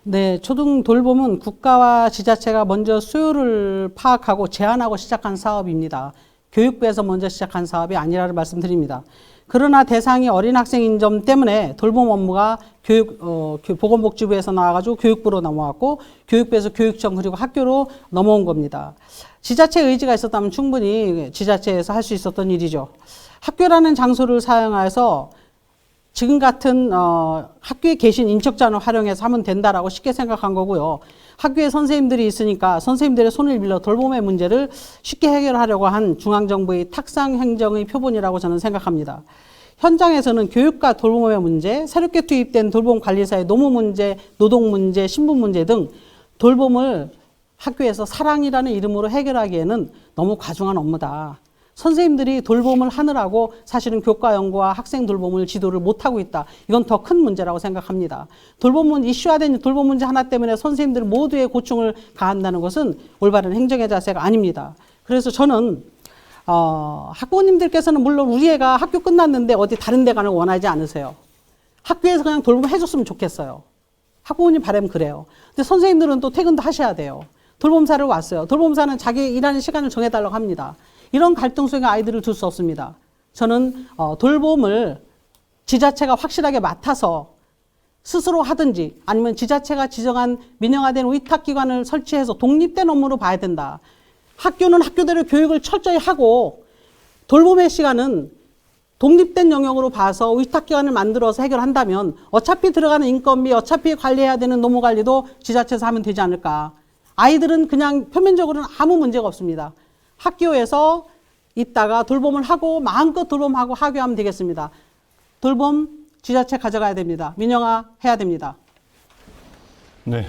S4: 네, 초등 돌봄은 국가와 지자체가 먼저 수요를 파악하고 제한하고 시작한 사업입니다. 교육부에서 먼저 시작한 사업이 아니라를 말씀드립니다. 그러나 대상이 어린 학생인 점 때문에 돌봄 업무가 보건복지부에서 나와가지고 교육부로 넘어왔고 교육부에서 교육청 그리고 학교로 넘어온 겁니다. 지자체 의지가 있었다면 충분히 지자체에서 할 수 있었던 일이죠. 학교라는 장소를 사용해서 지금 같은 학교에 계신 인적자를 활용해서 하면 된다라고 쉽게 생각한 거고요. 학교에 선생님들이 있으니까 선생님들의 손을 빌려 돌봄의 문제를 쉽게 해결하려고 한 중앙정부의 탁상 행정의 표본이라고 저는 생각합니다. 현장에서는 교육과 돌봄의 문제, 새롭게 투입된 돌봄관리사의 노무 문제, 노동 문제, 신분 문제 등 돌봄을 학교에서 사랑이라는 이름으로 해결하기에는 너무 과중한 업무다. 선생님들이 돌봄을 하느라고 사실은 교과 연구와 학생 돌봄을 지도를 못하고 있다. 이건 더 큰 문제라고 생각합니다. 이슈화된 돌봄 문제 하나 때문에 선생님들 모두의 고충을 가한다는 것은 올바른 행정의 자세가 아닙니다. 그래서 저는 학부모님들께서는 물론 우리 애가 학교 끝났는데 어디 다른 데 가는 거 원하지 않으세요. 학교에서 그냥 돌봄 해줬으면 좋겠어요. 학부모님 바람 그래요. 근데 선생님들은 또 퇴근도 하셔야 돼요. 돌봄사를 왔어요. 돌봄사는 자기 일하는 시간을 정해달라고 합니다. 이런 갈등 속에 아이들을 둘 수 없습니다. 저는 돌봄을 지자체가 확실하게 맡아서 스스로 하든지 아니면 지자체가 지정한 민영화된 위탁기관을 설치해서 독립된 업무로 봐야 된다. 학교는 학교대로 교육을 철저히 하고 돌봄의 시간은 독립된 영역으로 봐서 위탁기관을 만들어서 해결한다면 어차피 들어가는 인건비, 어차피 관리해야 되는 노무관리도 지자체에서 하면 되지 않을까. 아이들은 그냥 표면적으로는 아무 문제가 없습니다. 학교에서 있다가 돌봄을 하고 마음껏 돌봄하고 하교하면 되겠습니다. 돌봄 지자체 가져가야 됩니다. 민영화 해야 됩니다.
S1: 네,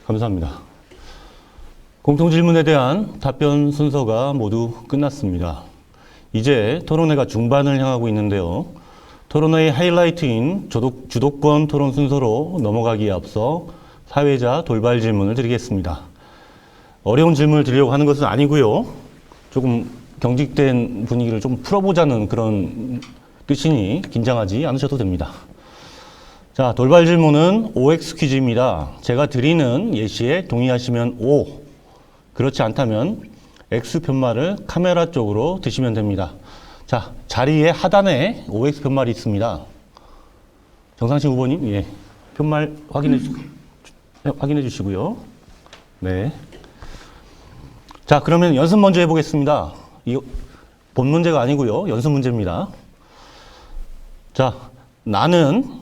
S1: 감사합니다. 공통질문에 대한 답변 순서가 모두 끝났습니다. 이제 토론회가 중반을 향하고 있는데요. 토론회의 하이라이트인 주도권 토론 순서로 넘어가기에 앞서 사회자 돌발 질문을 드리겠습니다. 어려운 질문을 드리려고 하는 것은 아니고요. 조금 경직된 분위기를 좀 풀어보자는 그런 뜻이니 긴장하지 않으셔도 됩니다. 자, 돌발 질문은 OX 퀴즈입니다. 제가 드리는 예시에 동의하시면 O, 그렇지 않다면 X 편말을 카메라 쪽으로 드시면 됩니다. 자, 자리의 하단에 OX 편말이 있습니다. 정상신 후보님, 예, 편말 확인해 주시고요. 네. 자, 그러면 연습 먼저 해보겠습니다. 이거 본 문제가 아니고요. 연습 문제입니다. 자, 나는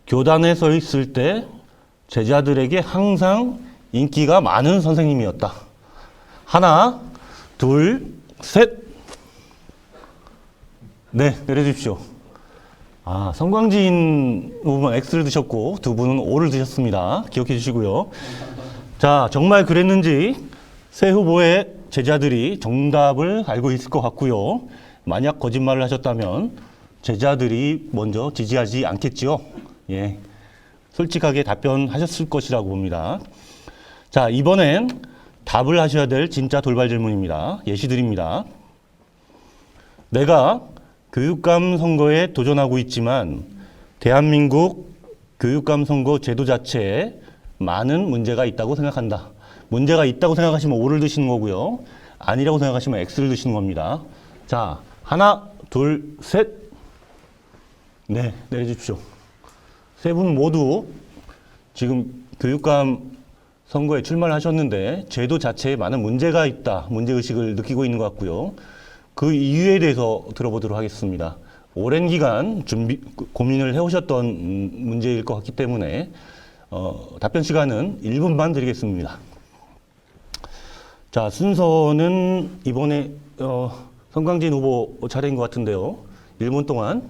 S1: 교단에 서 있을 때 제자들에게 항상 인기가 많은 선생님이었다. 하나, 둘, 셋. 네, 내려주십시오. 아, 성광진 후보는 X를 드셨고 두 분은 O를 드셨습니다. 기억해 주시고요. 자, 정말 그랬는지 세 후보의 제자들이 정답을 알고 있을 것 같고요. 만약 거짓말을 하셨다면 제자들이 먼저 지지하지 않겠지요. 예, 솔직하게 답변하셨을 것이라고 봅니다. 자, 이번엔 답을 하셔야 될 진짜 돌발 질문입니다. 예시 드립니다. 내가 교육감 선거에 도전하고 있지만 대한민국 교육감 선거 제도 자체에 많은 문제가 있다고 생각한다. 문제가 있다고 생각하시면 O를 드시는 거고요. 아니라고 생각하시면 X를 드시는 겁니다. 자, 하나, 둘, 셋. 네, 내려주십시오. 세 분 모두 지금 교육감 선거에 출마를 하셨는데 제도 자체에 많은 문제가 있다, 문제의식을 느끼고 있는 것 같고요. 그 이유에 대해서 들어보도록 하겠습니다. 오랜 기간 고민을 해오셨던 문제일 것 같기 때문에 답변 시간은 1분만 드리겠습니다. 자, 순서는 이번에 성광진 후보 차례인 것 같은데요. 1분 동안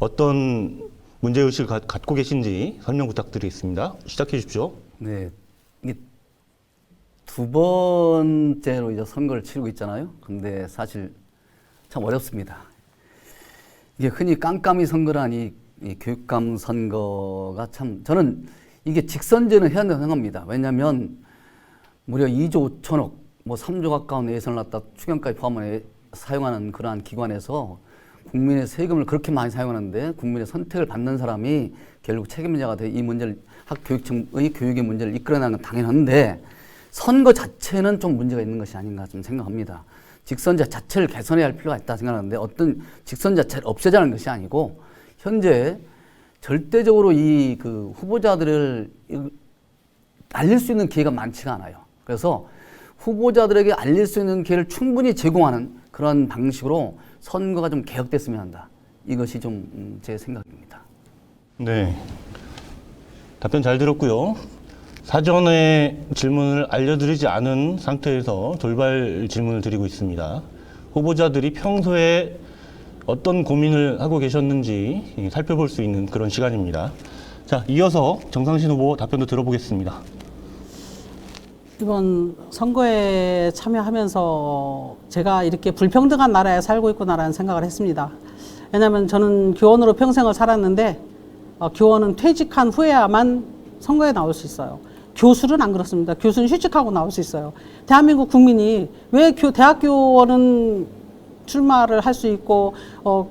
S1: 어떤 문제의식을 갖고 계신지 설명 부탁드리겠습니다. 시작해 주십시오.
S3: 네, 이게 두 번째로 이제 선거를 치르고 있잖아요. 근데 사실 참 어렵습니다. 이게 흔히 깜깜이 선거라니 이 교육감 선거가 참 저는 이게 직선제는 해야 된다고 생각합니다. 왜냐하면 무려 2조 5천억, 뭐 3조 가까운 예산을 갖다 추경까지 포함해 사용하는 그러한 기관에서 국민의 세금을 그렇게 많이 사용하는데 국민의 선택을 받는 사람이 결국 책임자가 돼 이 문제를 학교육청의 교육의 문제를 이끌어내는 건 당연한데 선거 자체는 좀 문제가 있는 것이 아닌가 좀 생각합니다. 직선제 자체를 개선해야 할 필요가 있다 생각하는데 어떤 직선 자체를 없애자는 것이 아니고 현재 절대적으로 이 그 후보자들을 알릴 수 있는 기회가 많지가 않아요. 그래서 후보자들에게 알릴 수 있는 기회를 충분히 제공하는 그런 방식으로 선거가 좀 개혁됐으면 한다. 이것이 좀 제 생각입니다.
S1: 네, 답변 잘 들었고요. 사전에 질문을 알려드리지 않은 상태에서 돌발 질문을 드리고 있습니다. 후보자들이 평소에 어떤 고민을 하고 계셨는지 살펴볼 수 있는 그런 시간입니다. 자, 이어서 정상신 후보 답변도 들어보겠습니다.
S4: 이번 선거에 참여하면서 제가 이렇게 불평등한 나라에 살고 있구나라는 생각을 했습니다. 왜냐하면 저는 교원으로 평생을 살았는데 교원은 퇴직한 후에야만 선거에 나올 수 있어요. 교수는 안 그렇습니다. 교수는 휴직하고 나올 수 있어요. 대한민국 국민이 왜 대학교원은 출마를 할 수 있고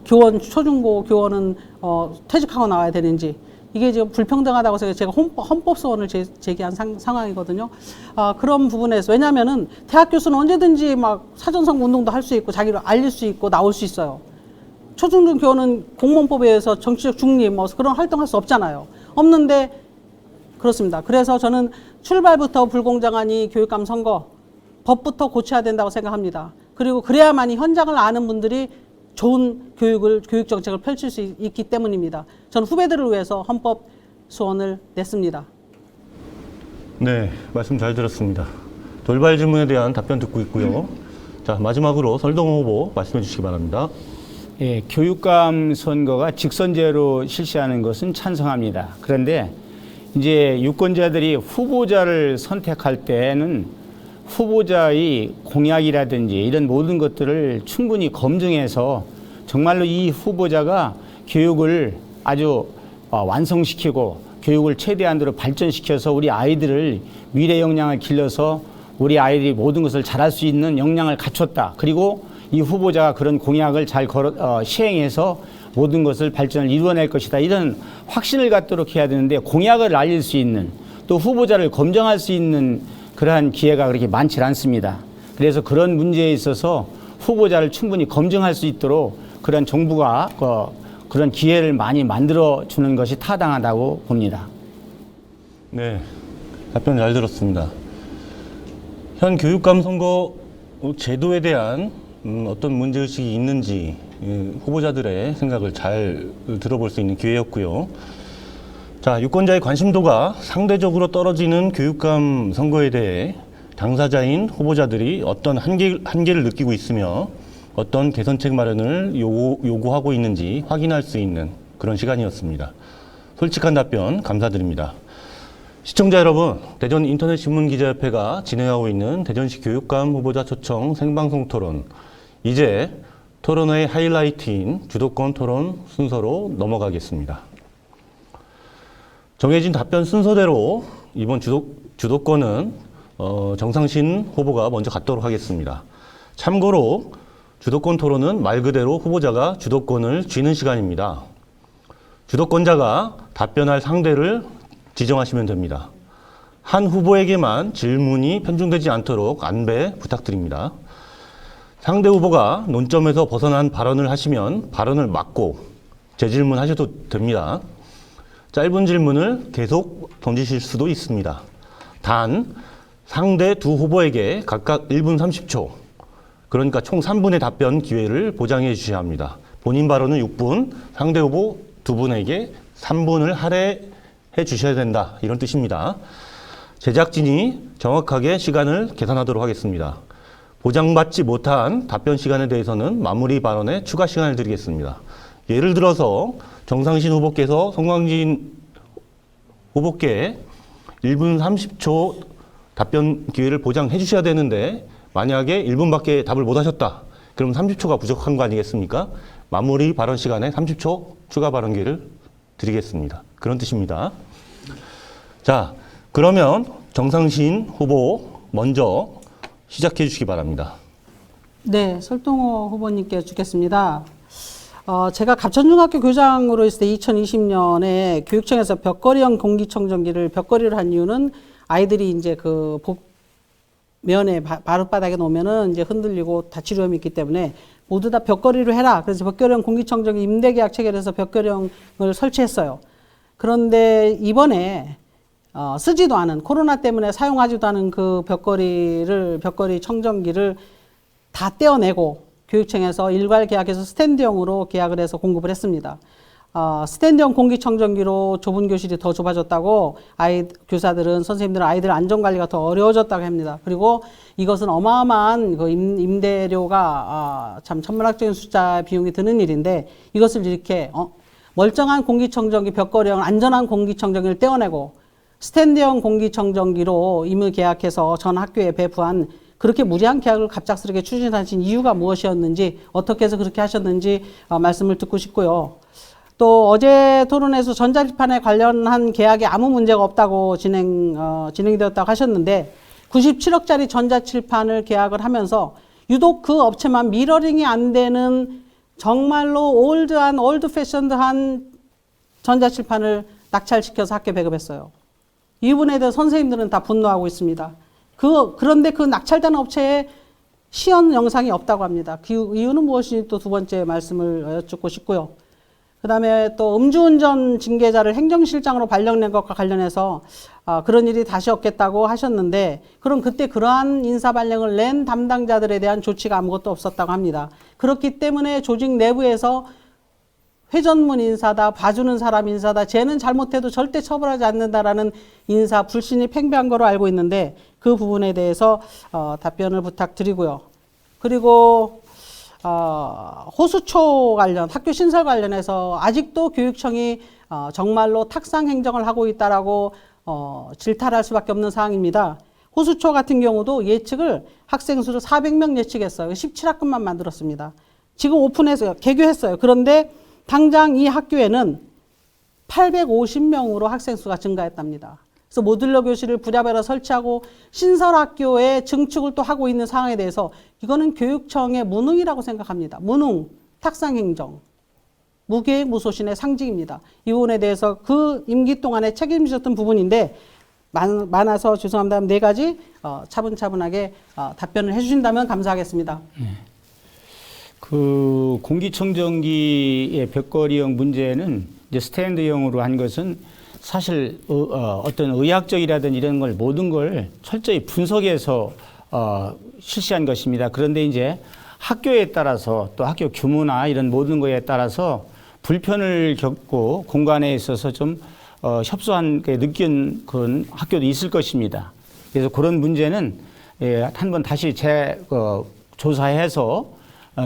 S4: 교원 초중고 교원은 퇴직하고 나와야 되는지 이게 지금 불평등하다고 해서 제가 헌법소원을 제기한 상황이거든요. 그런 부분에서 왜냐하면은 대학 교수는 언제든지 막 사전선거 운동도 할 수 있고 자기를 알릴 수 있고 나올 수 있어요. 초중등 교원은 공무원법에 의해서 정치적 중립 뭐 그런 활동할 수 없잖아요. 없는데 그렇습니다. 그래서 저는 출발부터 불공정한 이 교육감 선거 법부터 고쳐야 된다고 생각합니다. 그리고 그래야만이 현장을 아는 분들이 좋은 교육 정책을 펼칠 수 있기 때문입니다. 저는 후배들을 위해서 헌법 소원을 냈습니다.
S1: 네, 말씀 잘 들었습니다. 돌발 질문에 대한 답변 듣고 있고요. 자, 마지막으로 설동호 후보 말씀해 주시기 바랍니다.
S2: 예, 교육감 선거가 직선제로 실시하는 것은 찬성합니다. 그런데 이제 유권자들이 후보자를 선택할 때는 후보자의 공약이라든지 이런 모든 것들을 충분히 검증해서 정말로 이 후보자가 교육을 아주 완성시키고 교육을 최대한으로 발전시켜서 우리 아이들을 미래 역량을 길러서 우리 아이들이 모든 것을 잘할 수 있는 역량을 갖췄다. 그리고 이 후보자가 그런 공약을 잘 시행해서 모든 것을 발전을 이루어낼 것이다. 이런 확신을 갖도록 해야 되는데 공약을 알릴 수 있는 또 후보자를 검증할 수 있는 그러한 기회가 그렇게 많지 않습니다. 그래서 그런 문제에 있어서 후보자를 충분히 검증할 수 있도록 그런 정부가 그런 기회를 많이 만들어 주는 것이 타당하다고 봅니다.
S1: 네, 답변 잘 들었습니다. 현 교육감 선거 제도에 대한 어떤 문제의식이 있는지 후보자들의 생각을 잘 들어볼 수 있는 기회였고요. 자, 유권자의 관심도가 상대적으로 떨어지는 교육감 선거에 대해 당사자인 후보자들이 어떤 한계를 느끼고 있으며 어떤 개선책 마련을 요구하고 있는지 확인할 수 있는 그런 시간이었습니다. 솔직한 답변 감사드립니다. 시청자 여러분, 대전 인터넷신문기자협회가 진행하고 있는 대전시 교육감 후보자 초청 생방송 토론, 이제 토론회의 하이라이트인 주도권 토론 순서로 넘어가겠습니다. 정해진 답변 순서대로 이번 주도권은 정상신 후보가 먼저 갖도록 하겠습니다. 참고로 주도권 토론은 말 그대로 후보자가 주도권을 쥐는 시간입니다. 주도권자가 답변할 상대를 지정하시면 됩니다. 한 후보에게만 질문이 편중되지 않도록 안배 부탁드립니다. 상대 후보가 논점에서 벗어난 발언을 하시면 발언을 막고 재질문하셔도 됩니다. 짧은 질문을 계속 던지실 수도 있습니다. 단 상대 두 후보에게 각각 1분 30초, 그러니까 총 3분의 답변 기회를 보장해 주셔야 합니다. 본인 발언은 6분, 상대 후보 두 분에게 3분을 할애해 주셔야 된다, 이런 뜻입니다. 제작진이 정확하게 시간을 계산하도록 하겠습니다. 보장받지 못한 답변 시간에 대해서는 마무리 발언에 추가 시간을 드리겠습니다. 예를 들어서 정상신 후보께서 송광진 후보께 1분 30초 답변 기회를 보장해 주셔야 되는데 만약에 1분밖에 답을 못 하셨다. 그럼 30초가 부족한 거 아니겠습니까? 마무리 발언 시간에 30초 추가 발언 기회를 드리겠습니다. 그런 뜻입니다. 자, 그러면 정상신 후보 먼저 시작해 주시기 바랍니다.
S4: 네, 설동호 후보님께 주겠습니다. 제가 갑천중학교 교장으로 있을 때 2020년에 교육청에서 벽걸이형 공기청정기를 벽걸이를 한 이유는 아이들이 이제 그 면에 바룻바닥에 놓으면은 이제 흔들리고 다칠 위험이 있기 때문에 모두 다 벽걸이로 해라. 그래서 벽걸이형 공기청정기 임대계약 체결해서 벽걸이형을 설치했어요. 그런데 이번에 쓰지도 않은, 코로나 때문에 사용하지도 않은 그 벽걸이 청정기를 다 떼어내고 교육청에서 일괄 계약해서 스탠드형으로 계약을 해서 공급을 했습니다. 스탠드형 공기청정기로 좁은 교실이 더 좁아졌다고 교사들은, 선생님들은 아이들 안전관리가 더 어려워졌다고 합니다. 그리고 이것은 어마어마한 그 임대료가 참 천문학적인 숫자 비용이 드는 일인데 이것을 이렇게 멀쩡한 공기청정기 벽걸이형 안전한 공기청정기를 떼어내고 스탠드형 공기청정기로 임의 계약해서 전 학교에 배부한 그렇게 무리한 계약을 갑작스럽게 추진하신 이유가 무엇이었는지, 어떻게 해서 그렇게 하셨는지 말씀을 듣고 싶고요. 또 어제 토론에서 전자칠판에 관련한 계약에 아무 문제가 없다고 진행되었다고 하셨는데 97억짜리 전자칠판을 계약을 하면서 유독 그 업체만 미러링이 안 되는 정말로 올드 패션드한 전자칠판을 낙찰시켜서 학교에 배급했어요. 이 부분에 대해서 선생님들은 다 분노하고 있습니다. 그런데 그 낙찰된 업체에 시연 영상이 없다고 합니다. 그 이유는 무엇인지 또 두 번째 말씀을 여쭙고 싶고요. 그 다음에 또 음주운전 징계자를 행정실장으로 발령낸 것과 관련해서 그런 일이 다시 없겠다고 하셨는데, 그럼 그때 그러한 인사발령을 낸 담당자들에 대한 조치가 아무것도 없었다고 합니다. 그렇기 때문에 조직 내부에서 회전문 인사다, 봐주는 사람 인사다, 쟤는 잘못해도 절대 처벌하지 않는다라는 인사 불신이 팽배한 거로 알고 있는데 그 부분에 대해서 답변을 부탁드리고요. 그리고 호수초 관련, 학교 신설 관련해서 아직도 교육청이 정말로 탁상 행정을 하고 있다라고 질타할 수밖에 없는 상황입니다. 호수초 같은 경우도 예측을 학생 수를 400명 예측했어요. 17학급만 만들었습니다. 지금 오픈해서 개교했어요. 그런데 당장 이 학교에는 850명으로 학생 수가 증가했답니다. 그래서 모듈러 교실을 부랴부랴 설치하고 신설학교의 증축을 또 하고 있는 상황에 대해서 이거는 교육청의 무능이라고 생각합니다. 무능, 탁상행정. 무계획 무소신의 상징입니다. 이 부분에 대해서 그 임기 동안에 책임지셨던 부분인데 많아서 죄송합니다. 네 가지 차분차분하게 답변을 해주신다면 감사하겠습니다.
S2: 그 공기청정기의 벽걸이형 문제는 이제 스탠드형으로 한 것은 사실 어떤 의학적이라든 이런 걸 모든 걸 철저히 분석해서 실시한 것입니다. 그런데 이제 학교에 따라서 또 학교 규모나 이런 모든 거에 따라서 불편을 겪고 공간에 있어서 좀 협소한 게 느낀 그런 학교도 있을 것입니다. 그래서 그런 문제는 한번 다시 조사해서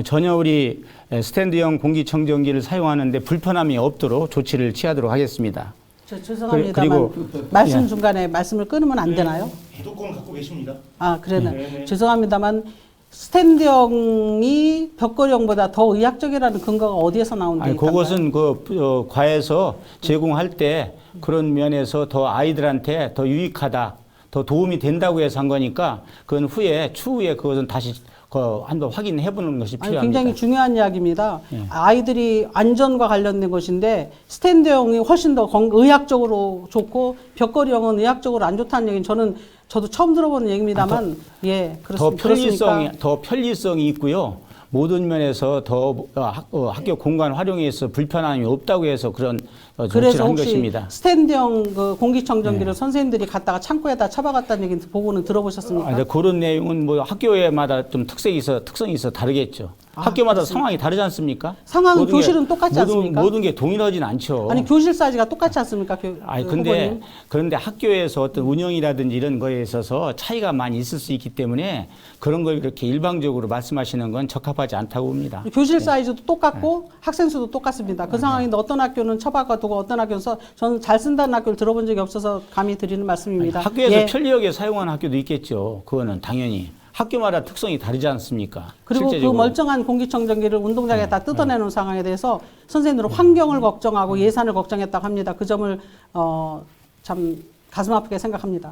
S2: 전혀 우리 스탠드형 공기청정기를 사용하는데 불편함이 없도록 조치를 취하도록 하겠습니다.
S4: 죄송합니다만 말씀 중간에 말씀을 끊으면 안 되나요?
S1: 기독권 갖고 계십니다.
S4: 아, 그러네. 죄송합니다만 스탠드형이 벽걸이형보다 더 의학적이라는 근거가 어디에서 나온다니까요?
S2: 그것은 그 과에서 제공할 때 그런 면에서 더 아이들한테 더 유익하다, 더 도움이 된다고 해서 한 거니까 그건 추후에 그것은 다시 한번 확인해 보는 것이 필요합니다.
S4: 굉장히 중요한 이야기입니다.
S2: 예.
S4: 아이들이 안전과 관련된 것인데 스탠드형이 훨씬 더 의학적으로 좋고 벽걸이형은 의학적으로 안 좋다는 얘기는 저도 처음 들어보는 얘기입니다만 그렇습니다.
S2: 더 편리성이 있고요. 모든 면에서 더 학교 공간 활용에서 불편함이 없다고 해서 그런 조치를 한 것입니다.
S4: 스탠드형 그 공기청정기를 선생님들이 갖다가 창고에다 처박았다는 얘기 보고는 들어보셨습니까?
S2: 그런 내용은 뭐 학교에마다 좀 특성이 있어 다르겠죠. 학교마다
S4: 그렇습니까?
S2: 상황이 다르지 않습니까?
S4: 상황은 교실은 똑같지 않습니까?
S2: 모든 게 동일하진 않죠.
S4: 아니 교실 사이즈가 똑같지 않습니까?
S2: 그런데 학교에서 어떤 운영이라든지 이런 거에 있어서 차이가 많이 있을 수 있기 때문에 그런 걸 이렇게 일방적으로 말씀하시는 건 적합하지 않다고 봅니다.
S4: 교실 사이즈도 똑같고 학생 수도 똑같습니다. 그 상황인데 어떤 학교는 처박아두고 어떤 학교는 저는 잘 쓴다는 학교를 들어본 적이 없어서 감히 드리는 말씀입니다.
S2: 학교에서 편리하게 사용하는 학교도 있겠죠. 그거는 당연히. 학교마다 특성이 다르지 않습니까?
S4: 그리고
S2: 실제적으로.
S4: 그 멀쩡한 공기청정기를 운동장에다 뜯어내는 상황에 대해서 선생님들은 환경을 걱정하고 예산을 걱정했다고 합니다. 그 점을 참 가슴 아프게 생각합니다.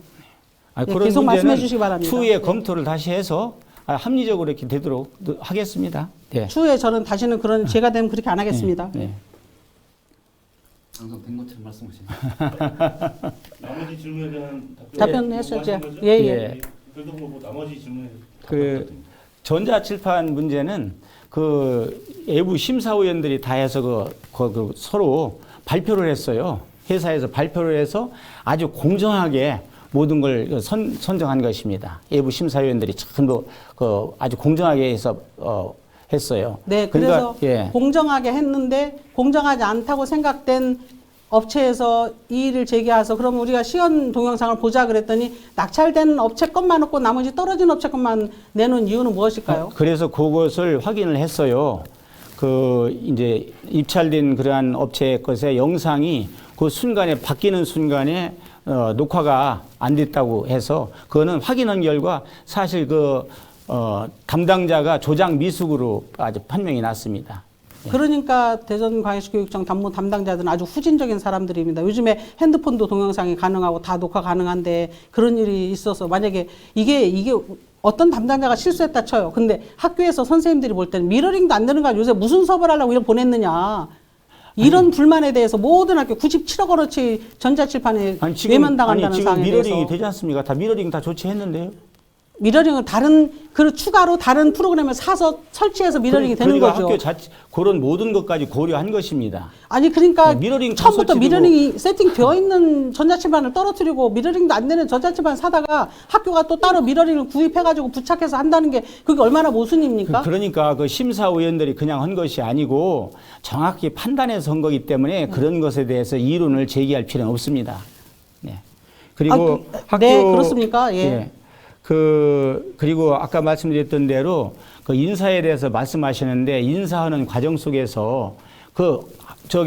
S2: 그런
S4: 계속 말씀해 주시기 바랍니다.
S2: 추후에 검토를 다시 해서 합리적으로 이렇게 되도록 하겠습니다. 네.
S4: 추후에 저는 다시는 제가 되면 그렇게 안 하겠습니다.
S3: 방송된 것처럼 말씀하시네요.
S1: 나머지 질문에 대한
S4: 답변하셨죠? 예.
S1: 그래도 뭐 나머지 질문에
S2: 전자칠판 문제는 외부 심사위원들이 다 해서 서로 발표를 했어요. 회사에서 발표를 해서 아주 공정하게 모든 걸 선정한 것입니다. 외부 심사위원들이 전부 아주 공정하게 해서 했어요.
S4: 네, 그래서 공정하게 했는데 공정하지 않다고 생각된 업체에서 이의를 제기해서 그럼 우리가 시연 동영상을 보자 그랬더니 낙찰된 업체 것만 없고 나머지 떨어진 업체 것만 내놓은 이유는 무엇일까요?
S2: 그래서 그것을 확인을 했어요. 이제 입찰된 그러한 업체 것의 영상이 그 순간에 바뀌는 순간에 녹화가 안 됐다고 해서 그거는 확인한 결과 사실 담당자가 조작 미숙으로 아주 판명이 났습니다.
S4: 그러니까 대전광역시교육청 담당자들은 아주 후진적인 사람들입니다. 요즘에 핸드폰도 동영상이 가능하고 다 녹화 가능한데 그런 일이 있어서 만약에 이게 어떤 담당자가 실수했다 쳐요. 근데 학교에서 선생님들이 볼 때는 미러링도 안 되는 거야. 요새 무슨 수업을 하려고 이런 보냈느냐. 이런 불만에 대해서 모든 학교 97억 원어치 전자칠판에 외면당한다는
S2: 지금
S4: 상황에
S2: 미러링이
S4: 대해서.
S2: 되지 않습니까? 다 미러링 다 조치했는데요.
S4: 미러링은 추가로 다른 프로그램을 사서 설치해서 미러링이 되는
S2: 그러니까
S4: 거죠.
S2: 학교 그런 모든 것까지 고려한 것입니다.
S4: 아니 그러니까
S2: 미러링 다
S4: 처음부터
S2: 설치되고.
S4: 미러링이 세팅되어 있는 전자칠판을 떨어뜨리고 미러링도 안 되는 전자칠판 사다가 학교가 또 따로 미러링을 구입해가지고 부착해서 한다는 게 그게 얼마나 모순입니까?
S2: 그러니까 그 심사위원들이 그냥 한 것이 아니고 정확히 판단해서 한 거기 때문에 그런 것에 대해서 이론을 제기할 필요는 없습니다. 네. 그리고
S4: 네, 그렇습니까? 예.
S2: 그리고 아까 말씀드렸던 대로 그 인사에 대해서 말씀하시는데 인사하는 과정 속에서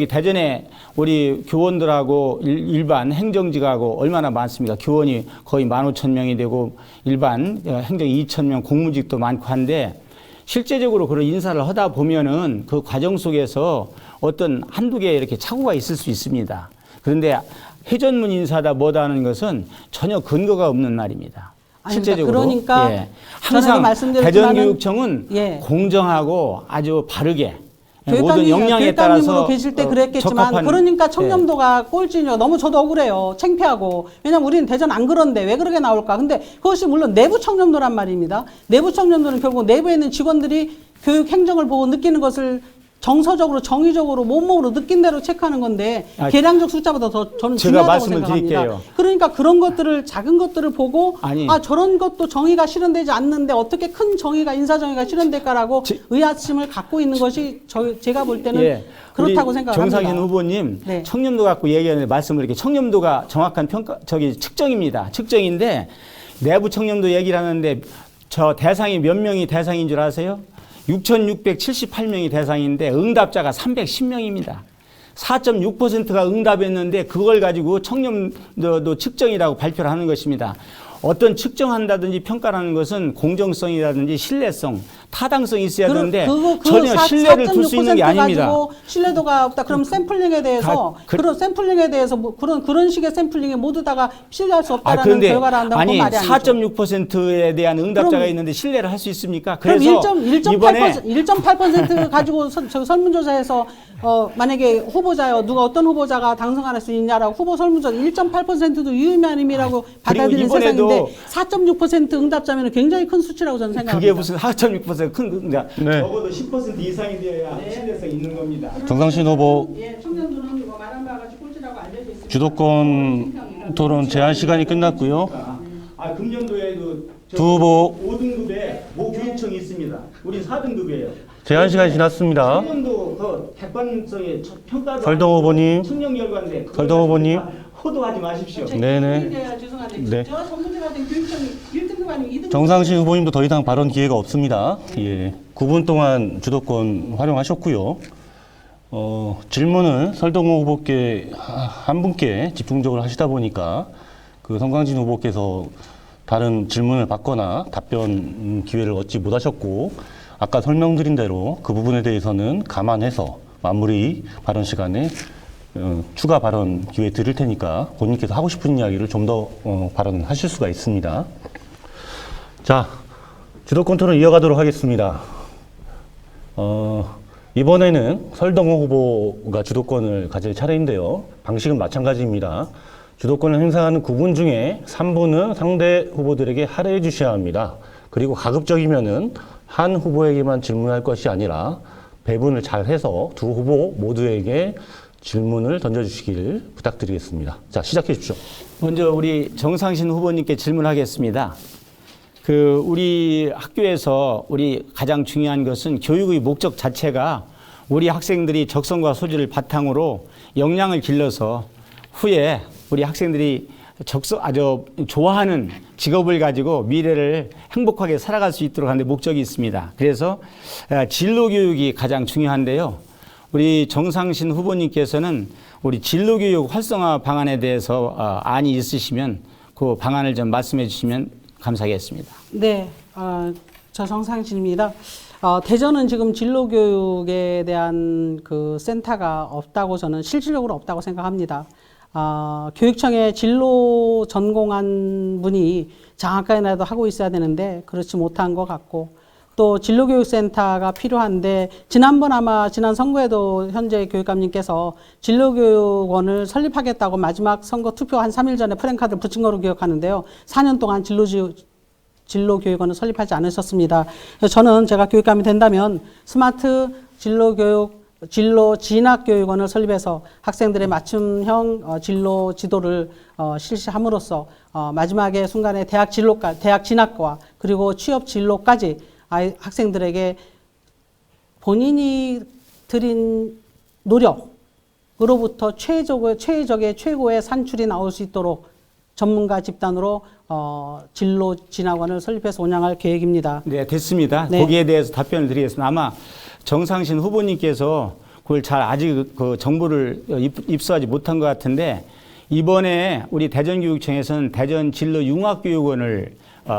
S2: 대전에 우리 교원들하고 일반 행정직하고 얼마나 많습니까? 교원이 거의 15,000명이 되고 일반 행정 2,000명 공무직도 많고 한데 실제적으로 그런 인사를 하다 보면은 그 과정 속에서 어떤 한두 개 이렇게 착오가 있을 수 있습니다. 그런데 회전문 인사다 뭐다 하는 것은 전혀 근거가 없는 말입니다. 실제적으로.
S4: 그러니까
S2: 항상
S4: 말씀드렸지만은
S2: 대전교육청은
S4: 예.
S2: 공정하고 아주 바르게 모든
S4: 교육감님,
S2: 역량에
S4: 교육감님으로
S2: 따라서
S4: 계실 때 그랬겠지만
S2: 적합한-
S4: 그러니까
S2: 예.
S4: 청렴도가 꼴찌죠. 너무 저도 억울해요. 창피하고. 왜냐면 우리는 대전 안 그런데 왜 그렇게 나올까. 근데 그것이 물론 내부 청렴도란 말입니다. 내부 청렴도는 결국 내부에 있는 직원들이 교육 행정을 보고 느끼는 것을 정서적으로 정의적으로 몸으로 느낀 대로 체크하는 건데 계량적 숫자보다 더 저는
S2: 제가
S4: 중요하다고
S2: 말씀을
S4: 생각합니다.
S2: 드릴게요.
S4: 그러니까 그런 것들을 작은 것들을 보고
S2: 아니.
S4: 저런 것도 정의가 실현되지 않는데 어떻게 큰 정의가 인사 정의가 실현될까라고 의아심을 갖고 있는 것이 제가 볼 때는
S2: 예.
S4: 그렇다고
S2: 우리
S4: 생각합니다.
S2: 정상인 후보님
S4: 네.
S2: 청렴도 갖고 얘기하는 말씀을 이렇게 청렴도가 정확한 평가 측정입니다. 측정인데 내부 청렴도 얘기를 하는데 저 대상이 몇 명이 대상인 줄 아세요? 6,678명이 대상인데 응답자가 310명입니다. 4.6%가 응답했는데 그걸 가지고 청렴도 측정이라고 발표를 하는 것입니다. 어떤 측정한다든지 평가라는 것은 공정성이라든지 신뢰성, 타당성이 있어야 되는데 전혀 신뢰를 둘 수 있는 게 아닙니다.
S4: 가지고 신뢰도가 없다. 그럼 샘플링에 대해서 그런 샘플링에 대해서 뭐 그런 식의 샘플링에 모두 다가 신뢰할 수 없다라는
S2: 그런데
S4: 결과를 한다고
S2: 아니
S4: 말이 아니죠.
S2: 4.6%에 대한 응답자가
S4: 그럼-
S2: 있는데 신뢰를 할 수 있습니까?
S4: 그럼
S2: 그래서
S4: 1.8% 가지고 설문조사에서 만약에 후보자요 누가 어떤 후보자가 당선할 수 있냐라고 후보 설문조사 1.8%도 유의미한 의미라고 받아들이는
S2: 이번에도
S4: 세상인데 4.6% 응답자면 굉장히 큰 수치라고 저는 생각합니다.
S2: 그게 무슨 4.6%큰 그러니까
S1: 네.
S2: 적어도 10% 이상이 되어야 신뢰성이 있는 겁니다.
S1: 정상신 후보
S4: 예, 청년들은 뭐 말한 바와 같이 꼴찌라고 알려져 있습니다.
S1: 주도권 토론 제한 시간이 끝났고요.
S2: 금년도에도
S1: 두 후보
S2: 5등급에 모 교육청이 있습니다. 우리 4등급이에요.
S1: 제한 시간이 지났습니다.
S2: 청년도 그 객관성의 평가도
S1: 설동 후보님.
S2: 청년 결과인데 그걸
S1: 설동 후보님.
S2: 호도하지 마십시오.
S1: 네네.
S4: 죄송한데
S1: 네.
S4: 저 전문가 같은 교육청이 1등급 아니면 2등급
S1: 정상신 후보님도 더 이상 발언 기회가 없습니다. 예. 9분 동안 주도권 활용하셨고요. 질문을 설동호 후보께 한 분께 집중적으로 하시다 보니까 그 성광진 후보께서 다른 질문을 받거나 답변 기회를 얻지 못하셨고 아까 설명드린 대로 그 부분에 대해서는 감안해서 마무리 발언 시간에 추가 발언 기회 드릴 테니까 본인께서 하고 싶은 이야기를 좀 더 발언하실 수가 있습니다. 자, 주도권 토론 이어가도록 하겠습니다. 이번에는 설동호 후보가 주도권을 가질 차례인데요. 방식은 마찬가지입니다. 주도권을 행사하는 9분 중에 3분은 상대 후보들에게 할애해 주셔야 합니다. 그리고 가급적이면은 한 후보에게만 질문할 것이 아니라 배분을 잘 해서 두 후보 모두에게 질문을 던져주시길 부탁드리겠습니다. 자, 시작해 주십시오.
S2: 먼저 우리 정상신 후보님께 질문하겠습니다. 우리 학교에서 우리 가장 중요한 것은 교육의 목적 자체가 우리 학생들이 적성과 소질을 바탕으로 역량을 길러서 후에 우리 학생들이 아주 좋아하는 직업을 가지고 미래를 행복하게 살아갈 수 있도록 하는 데 목적이 있습니다. 그래서 진로 교육이 가장 중요한데요. 우리 정상신 후보님께서는 우리 진로 교육 활성화 방안에 대해서 안이 있으시면 그 방안을 좀 말씀해 주시면 감사하겠습니다.
S4: 네, 저 정상진입니다. 대전은 지금 진로교육에 대한 그 센터가 없다고 저는 실질적으로 없다고 생각합니다. 교육청에 진로 전공한 분이 장학관이라도 하고 있어야 되는데 그렇지 못한 것 같고 또 진로교육센터가 필요한데 지난번 아마 지난 선거에도 현재 교육감님께서 진로교육원을 설립하겠다고 마지막 선거 투표 한 3일 전에 프랭카드를 붙인 거로 기억하는데요. 4년 동안 진로교육원을 설립하지 않으셨습니다. 그래서 저는 제가 교육감이 된다면 스마트 진로 진학교육원을 설립해서 학생들의 맞춤형 진로 지도를 실시함으로써 마지막에 순간에 대학 진학과 그리고 취업 진로까지 학생들에게 본인이 들인 노력으로부터 최고의 산출이 나올 수 있도록 전문가 집단으로 진로 진학원을 설립해서 운영할 계획입니다.
S2: 네, 됐습니다.
S4: 네.
S2: 거기에 대해서 답변을 드리겠습니다. 아마 정상신 후보님께서 그걸 잘 아직 그 정보를 입수하지 못한 것 같은데 이번에 우리 대전교육청에서는 대전 진로융합교육원을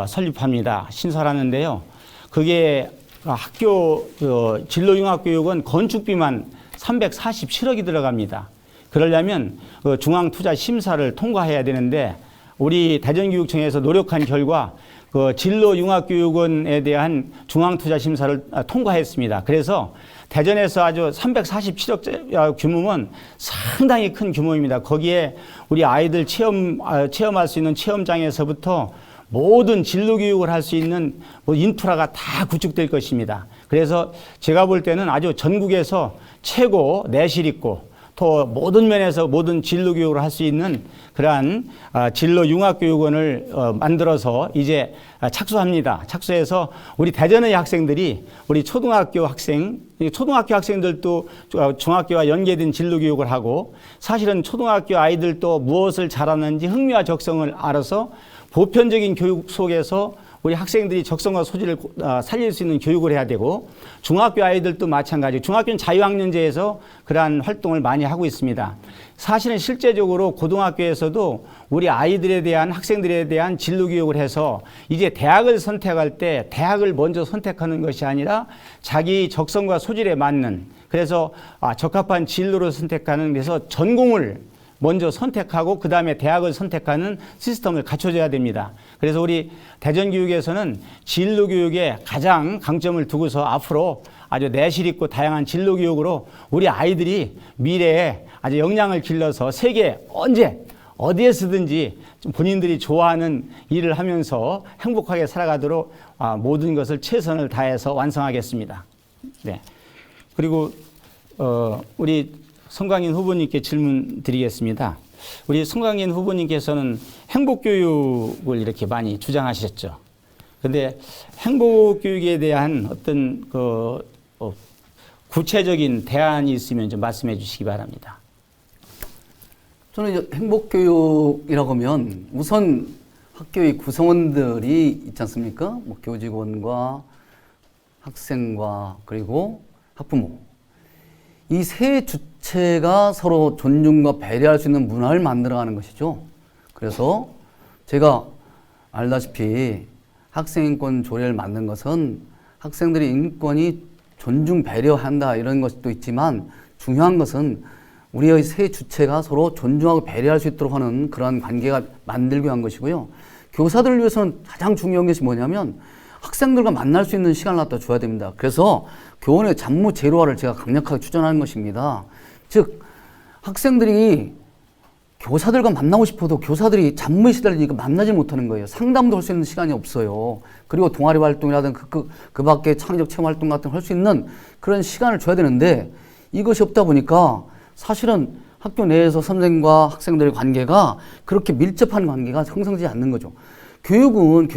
S2: 설립합니다. 신설하는데요. 그게 학교 진로융합교육원 건축비만 347억이 들어갑니다. 그러려면 중앙투자심사를 통과해야 되는데 우리 대전교육청에서 노력한 결과 그 진로융합교육원에 대한 중앙투자심사를 통과했습니다. 그래서 대전에서 아주 347억 규모면 상당히 큰 규모입니다. 거기에 우리 아이들 체험할 수 있는 체험장에서부터 모든 진로교육을 할 수 있는 인프라가 다 구축될 것입니다. 그래서 제가 볼 때는 아주 전국에서 최고 내실 있고 또 모든 면에서 모든 진로교육을 할 수 있는 그러한 진로융합교육원을 만들어서 이제 착수합니다. 착수해서 우리 대전의 학생들이 우리 초등학교 학생들도 중학교와 연계된 진로교육을 하고 사실은 초등학교 아이들도 무엇을 잘하는지 흥미와 적성을 알아서 보편적인 교육 속에서 우리 학생들이 적성과 소질을 살릴 수 있는 교육을 해야 되고 중학교 아이들도 마찬가지. 중학교는 자유학년제에서 그러한 활동을 많이 하고 있습니다. 사실은 실제적으로 고등학교에서도 우리 아이들에 대한 학생들에 대한 진로 교육을 해서 이제 대학을 선택할 때 대학을 먼저 선택하는 것이 아니라 자기 적성과 소질에 맞는 그래서 적합한 진로를 선택하는 그래서 전공을 먼저 선택하고 그 다음에 대학을 선택하는 시스템을 갖춰줘야 됩니다. 그래서 우리 대전교육에서는 진로교육에 가장 강점을 두고서 앞으로 아주 내실 있고 다양한 진로교육으로 우리 아이들이 미래에 아주 역량을 길러서 세계 언제 어디에서든지 본인들이 좋아하는 일을 하면서 행복하게 살아가도록 모든 것을 최선을 다해서 완성하겠습니다. 네. 그리고 우리 송강인 후보님께 질문 드리겠습니다. 우리 송강인 후보님께서는 행복교육을 이렇게 많이 주장하셨죠. 그런데 행복교육에 대한 어떤 구체적인 대안이 있으면 좀 말씀해 주시기 바랍니다.
S3: 저는 이제 행복교육이라고 하면 우선 학교의 구성원들이 있지 않습니까? 뭐 교직원과 학생과 그리고 학부모. 이 세 주체가 서로 존중과 배려할 수 있는 문화를 만들어가는 것이죠. 그래서 제가 알다시피 학생인권 조례를 만든 것은 학생들의 인권이 존중 배려한다 이런 것도 있지만 중요한 것은 우리의 세 주체가 서로 존중하고 배려할 수 있도록 하는 그러한 관계가 만들기 위한 것이고요. 교사들을 위해서는 가장 중요한 것이 뭐냐면 학생들과 만날 수 있는 시간을 갖다 줘야 됩니다. 그래서 교원의 잡무 제로화를 제가 강력하게 추천하는 것입니다. 즉 학생들이 교사들과 만나고 싶어도 교사들이 잡무에 시달리니까 만나지 못하는 거예요. 상담도 할 수 있는 시간이 없어요. 그리고 동아리 활동이라든가 그 밖에 창의적 체험 활동 같은 걸 할 수 있는 그런 시간을 줘야 되는데 이것이 없다 보니까 사실은 학교 내에서 선생과 학생들의 관계가 그렇게 밀접한 관계가 형성되지 않는 거죠. 교육은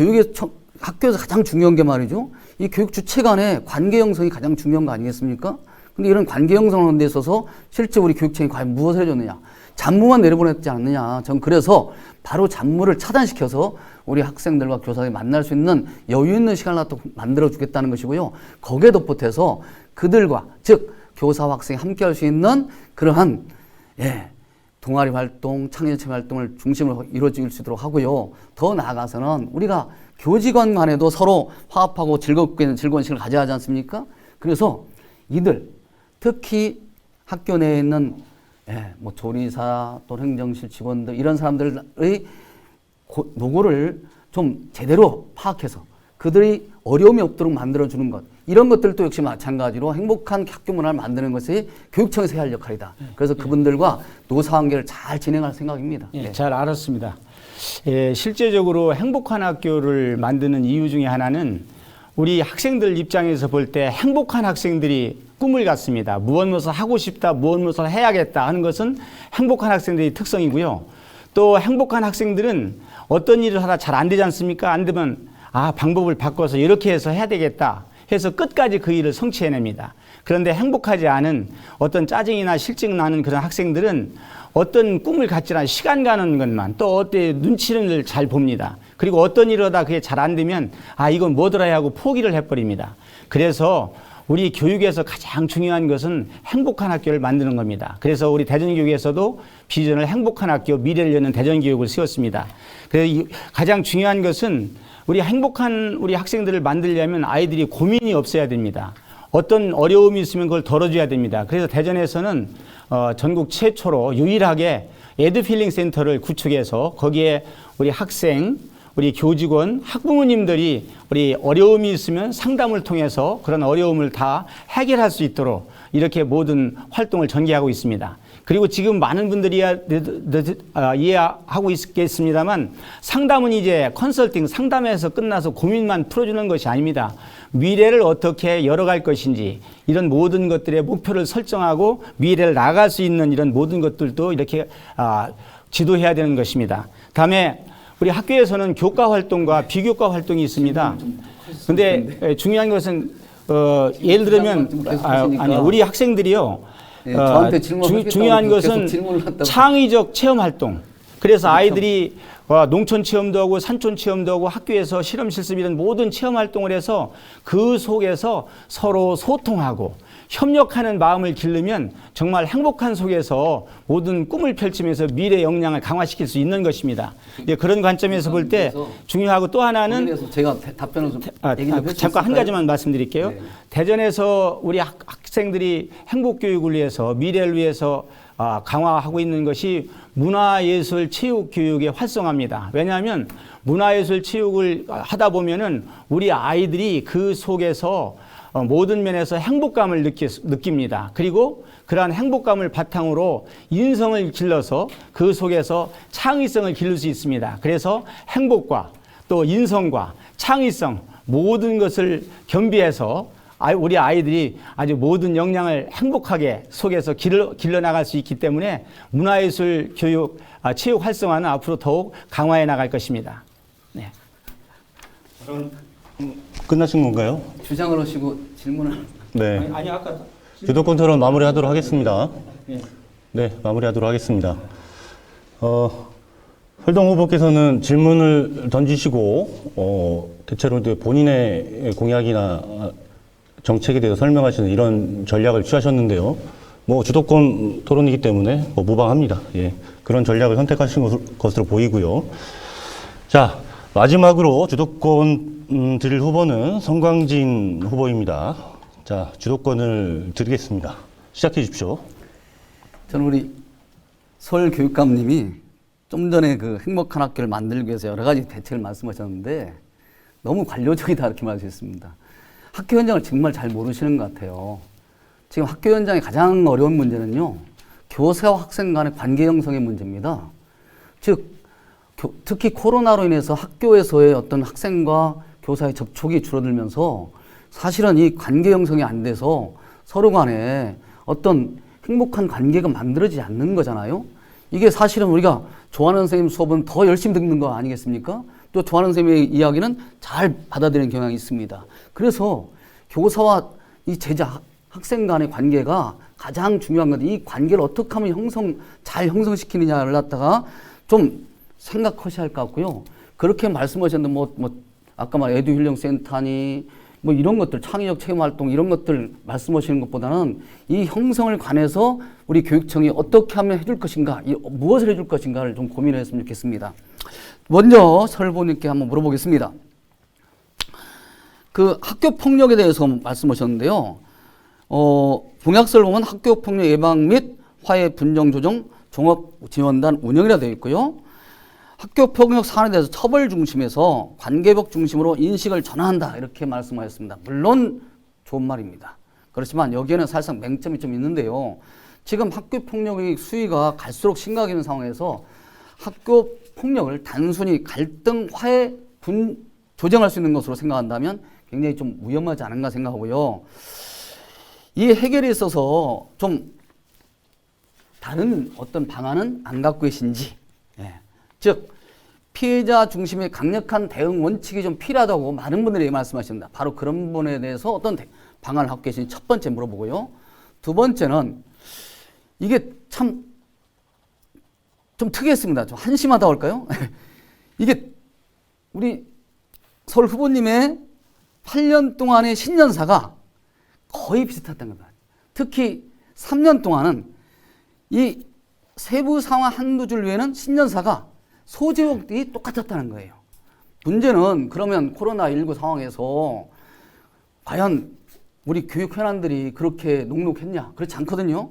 S3: 학교에서 가장 중요한 게 말이죠. 이 교육 주체 간의 관계 형성이 가장 중요한 거 아니겠습니까? 근데 이런 관계 형성하는 데 있어서 실제 우리 교육청이 과연 무엇을 해줬느냐. 잡무만 내려보냈지 않느냐. 전 그래서 바로 잡무를 차단시켜서 우리 학생들과 교사들이 만날 수 있는 여유 있는 시간을 또 만들어주겠다는 것이고요. 거기에 덧붙여서 그들과 즉 교사와 학생이 함께 할 수 있는 그러한 동아리 활동, 창의체험 활동을 중심으로 이루어질 수 있도록 하고요. 더 나아가서는 우리가 교직원 간에도 서로 화합하고 즐거운 시간을 가져야 하지 않습니까? 그래서 이들 특히 학교 내에 있는 뭐 조리사 또 행정실 직원들 이런 사람들의 노고를 좀 제대로 파악해서 그들이 어려움이 없도록 만들어주는 것 이런 것들도 역시 마찬가지로 행복한 학교 문화를 만드는 것이 교육청에서 해야 할 역할이다. 그래서 그분들과 노사관계를 잘 진행할 생각입니다.
S2: 잘 알았습니다. 실제적으로 행복한 학교를 만드는 이유 중에 하나는 우리 학생들 입장에서 볼 때 행복한 학생들이 꿈을 갖습니다. 무엇을 하고 싶다, 무엇을 해야겠다 하는 것은 행복한 학생들의 특성이고요. 또 행복한 학생들은 어떤 일을 하다 잘 안 되지 않습니까? 안 되면 방법을 바꿔서 이렇게 해서 해야 되겠다 해서 끝까지 그 일을 성취해냅니다. 그런데 행복하지 않은 어떤 짜증이나 실증 나는 그런 학생들은 어떤 꿈을 갖지 않아 시간 가는 것만 또 어때 눈치를 잘 봅니다. 그리고 어떤 일을 하다 그게 잘 안 되면 이건 뭐더라 하고 포기를 해버립니다. 그래서 우리 교육에서 가장 중요한 것은 행복한 학교를 만드는 겁니다. 그래서 우리 대전교육에서도 비전을 행복한 학교, 미래를 여는 대전교육을 세웠습니다. 그래서 가장 중요한 것은 우리 행복한 우리 학생들을 만들려면 아이들이 고민이 없어야 됩니다. 어떤 어려움이 있으면 그걸 덜어줘야 됩니다. 그래서 대전에서는 전국 최초로 유일하게 에듀필링 센터를 구축해서 거기에 우리 학생, 우리 교직원, 학부모님들이 우리 어려움이 있으면 상담을 통해서 그런 어려움을 다 해결할 수 있도록 이렇게 모든 활동을 전개하고 있습니다. 그리고 지금 많은 분들이 이해하고 있겠습니다만 상담은 이제 컨설팅, 상담에서 끝나서 고민만 풀어주는 것이 아닙니다. 미래를 어떻게 열어갈 것인지 이런 모든 것들의 목표를 설정하고 미래를 나아갈 수 있는 이런 모든 것들도 이렇게 지도해야 되는 것입니다. 다음에 우리 학교에서는 교과 활동과 비교과 활동이 있습니다. 그런데 중요한 것은 예를 들면 아니 우리 학생들이요.
S3: 저한테 질문을
S2: 중요한
S3: 계속
S2: 것은
S3: 질문을 했다고.
S2: 창의적 체험 활동. 그래서 아이들이 농촌 체험도 하고 산촌 체험도 하고 학교에서 실험 실습 이런 모든 체험 활동을 해서 그 속에서 서로 소통하고 협력하는 마음을 기르면 정말 행복한 속에서 모든 꿈을 펼치면서 미래 역량을 강화시킬 수 있는 것입니다. 그런 관점에서 볼 때 중요하고 또 하나는
S3: 그래서 제가 답변을 좀 얘기 좀
S2: 잠깐 한 가지만 말씀드릴게요.
S3: 네.
S2: 대전에서 우리 학생들이 행복 교육을 위해서 미래를 위해서 강화하고 있는 것이 문화예술 체육 교육의 활성화입니다. 왜냐하면 문화예술 체육을 하다 보면은 우리 아이들이 그 속에서 모든 면에서 행복감을 느낍니다. 그리고 그러한 행복감을 바탕으로 인성을 길러서 그 속에서 창의성을 기를 수 있습니다. 그래서 행복과 또 인성과 창의성 모든 것을 겸비해서 우리 아이들이 아주 모든 역량을 행복하게 속에서 길러나갈 수 있기 때문에 문화예술 교육, 체육 활성화는 앞으로 더욱 강화해 나갈 것입니다. 네.
S1: 끝나신 건가요?
S3: 주장을 하시고 질문을.
S1: 네.
S2: 아니 아까
S1: 주도권 토론 마무리하도록 하겠습니다. 네, 마무리하도록 하겠습니다. 활동 후보께서는 질문을 던지시고 대체로 이제 본인의 공약이나 정책에 대해서 설명하시는 이런 전략을 취하셨는데요. 뭐 주도권 토론이기 때문에 뭐 무방합니다. 예, 그런 전략을 선택하신 것으로 보이고요. 자, 마지막으로 주도권 드릴 후보는 성광진 후보입니다. 자, 주도권을 드리겠습니다. 시작해 주십시오.
S3: 저는 우리 서울교육감님이 좀 전에 그 행복한 학교를 만들기 위해서 여러 가지 대책을 말씀하셨는데 너무 관료적이다 이렇게 말하셨습니다. 학교 현장을 정말 잘 모르시는 것 같아요. 지금 학교 현장의 가장 어려운 문제는요, 교사와 학생 간의 관계 형성의 문제입니다. 즉, 특히 코로나로 인해서 학교에서의 어떤 학생과 교사의 접촉이 줄어들면서 사실은 이 관계 형성이 안 돼서 서로 간에 어떤 행복한 관계가 만들어지지 않는 거잖아요. 이게 사실은 우리가 좋아하는 선생님 수업은 더 열심히 듣는 거 아니겠습니까? 또 좋아하는 선생님의 이야기는 잘 받아들이는 경향이 있습니다. 그래서 교사와 이 제자, 학생 간의 관계가 가장 중요한 건데 이 관계를 어떻게 하면 잘 형성시키느냐를 갖다가 좀 생각하셔야 할 것 같고요. 그렇게 말씀하셨는데 아까 말 에듀힐링센터니 뭐 이런 것들 창의적 체험 활동 이런 것들 말씀하시는 것보다는 이 형성을 관해서 우리 교육청이 어떻게 하면 해줄 것인가, 무엇을 해줄 것인가를 좀 고민했으면 좋겠습니다. 먼저 설 후보님께 한번 물어보겠습니다. 그 학교 폭력에 대해서 말씀하셨는데요. 공약서를 보면 학교 폭력 예방 및 화해 분정 조정 종합 지원단 운영이라 되어 있고요. 학교 폭력 사안에 대해서 처벌 중심에서 관계법 중심으로 인식을 전환한다 이렇게 말씀하셨습니다. 물론 좋은 말입니다. 그렇지만 여기에는 사실상 맹점이 좀 있는데요. 지금 학교 폭력의 수위가 갈수록 심각해지는 상황에서 학교 폭력을 단순히 갈등, 화해, 조정할 수 있는 것으로 생각한다면 굉장히 좀 위험하지 않은가 생각하고요. 이 해결에 있어서 좀 다른 어떤 방안은 안 갖고 계신지, 즉 피해자 중심의 강력한 대응 원칙이 좀 필요하다고 많은 분들이 말씀하십니다. 바로 그런 부분에 대해서 어떤 방안을 갖고 계신지 첫 번째 물어보고요. 두 번째는 이게 참 좀 특이했습니다. 좀 한심하다고 할까요? 이게 우리 서울 후보님의 8년 동안의 신년사가 거의 비슷했던 겁니다. 특히 3년 동안은 이 세부 상황 한두 줄 외에는 신년사가 소제목이 똑같았다는 거예요. 문제는 그러면 코로나19 상황에서 과연 우리 교육 현안들이 그렇게 녹록했냐? 그렇지 않거든요.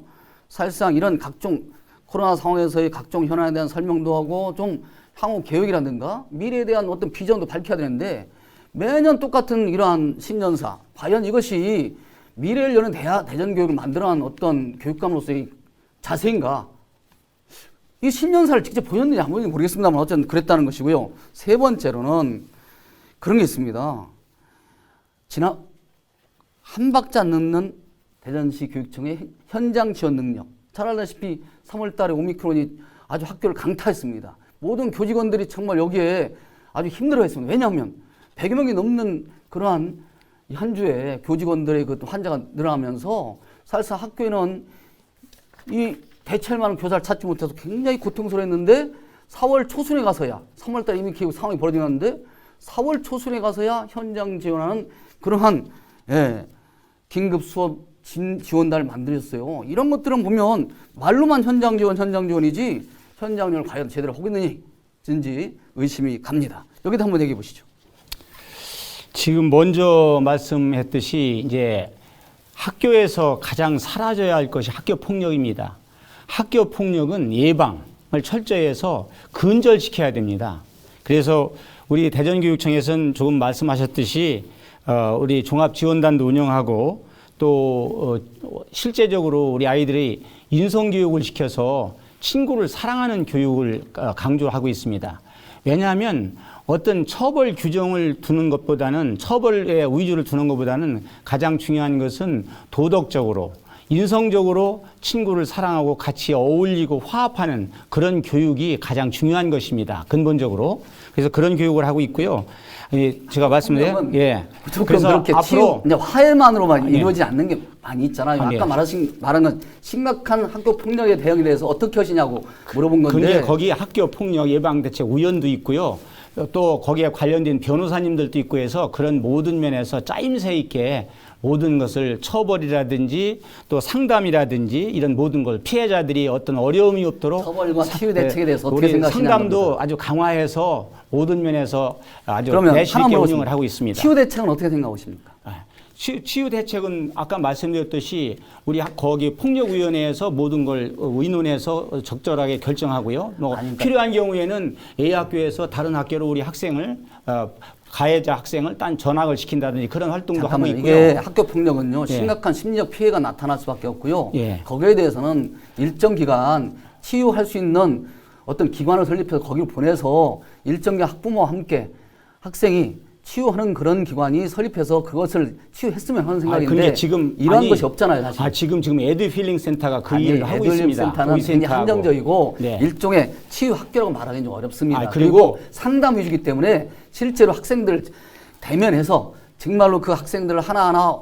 S3: 사실상 이런 각종 코로나 상황에서의 각종 현안에 대한 설명도 하고 좀 향후 계획이라든가 미래에 대한 어떤 비전도 밝혀야 되는데 매년 똑같은 이러한 신년사, 과연 이것이 미래를 여는 대전 교육을 만들어낸 어떤 교육감으로서의 자세인가? 이 신년사를 직접 보셨는지 안 보셨는지 모르겠습니다만 어쨌든 그랬다는 것이고요. 세 번째로는 그런 게 있습니다. 한 박자 늦는 대전시 교육청의 현장 지원 능력. 잘 알다시피 3월 달에 오미크론이 아주 학교를 강타했습니다. 모든 교직원들이 정말 여기에 아주 힘들어했습니다. 왜냐하면 100여 명이 넘는 그러한 한 주에 교직원들의 그 환자가 늘어나면서 사실상 학교에는 이 대체할 만한 교사를 찾지 못해서 굉장히 고통스러웠는데 4월 초순에 가서야 3월 달에 이미 계속 상황이 벌어지는데 4월 초순에 가서야 현장 지원하는 그러한 긴급 수업 지원단을 만들었어요. 이런 것들은 보면 말로만 현장 지원이지 현장 지원을 과연 제대로 하고 있는지 의심이 갑니다. 여기도 한번 얘기해 보시죠.
S2: 지금 먼저 말씀했듯이 이제 학교에서 가장 사라져야 할 것이 학교 폭력입니다. 학교 폭력은 예방을 철저히 해서 근절시켜야 됩니다. 그래서 우리 대전교육청에서는 조금 말씀하셨듯이 우리 종합지원단도 운영하고 또 실제적으로 우리 아이들이 인성교육을 시켜서 친구를 사랑하는 교육을 강조하고 있습니다. 왜냐하면 어떤 처벌 규정을 두는 것보다는 처벌에 위주를 두는 것보다는 가장 중요한 것은 도덕적으로 인성적으로 친구를 사랑하고 같이 어울리고 화합하는 그런 교육이 가장 중요한 것입니다. 근본적으로. 그래서 그런 교육을 하고 있고요. 제가 말씀드린
S3: 그래서 그렇게 앞으로 화해만으로만 이루어지지 않는 게 많이 있잖아요. 아까 말한 건 심각한 학교 폭력에 대응에 대해서 어떻게 하시냐고 물어본 건데.
S2: 근데 거기 학교 폭력 예방 대책 위원도 있고요. 또 거기에 관련된 변호사님들도 있고 해서 그런 모든 면에서 짜임새 있게 모든 것을 처벌이라든지 또 상담이라든지 이런 모든 걸 피해자들이 어떤 어려움이 없도록
S3: 처벌과 치유 대책에 대해서 어떻게 생각하시냐는
S2: 상담도
S3: 겁니다.
S2: 아주 강화해서 모든 면에서 아주
S3: 그러면
S2: 내실 있게 운영을 하고 있습니다.
S3: 치유 대책은 어떻게 생각하십니까?
S2: 치유 대책은 아까 말씀드렸듯이 우리 거기 폭력위원회에서 모든 걸 의논해서 적절하게 결정하고요. 필요한 경우에는 A 학교에서 다른 학교로 우리 학생을 가해자 학생을 딴 전학을 시킨다든지 그런 활동도 하고 있고요.
S3: 이게 학교 폭력은요 심각한 심리적 피해가 나타날 수밖에 없고요. 거기에 대해서는 일정 기간 치유할 수 있는 어떤 기관을 설립해서 거기를 보내서 일정 기간 학부모와 함께 학생이 치유하는 그런 기관이 설립해서 그것을 치유했으면 하는 생각인데
S2: 지금
S3: 이러한 것이 없잖아요, 사실.
S2: 지금 에듀필링 센터가 그 일을 하고 있습니다.
S3: 센터는 굉장히 한정적이고 일종의 치유 학교라고 말하기는 좀 어렵습니다. 그리고 상담 위주이기 때문에 실제로 학생들 대면해서 정말로 그 학생들을 하나하나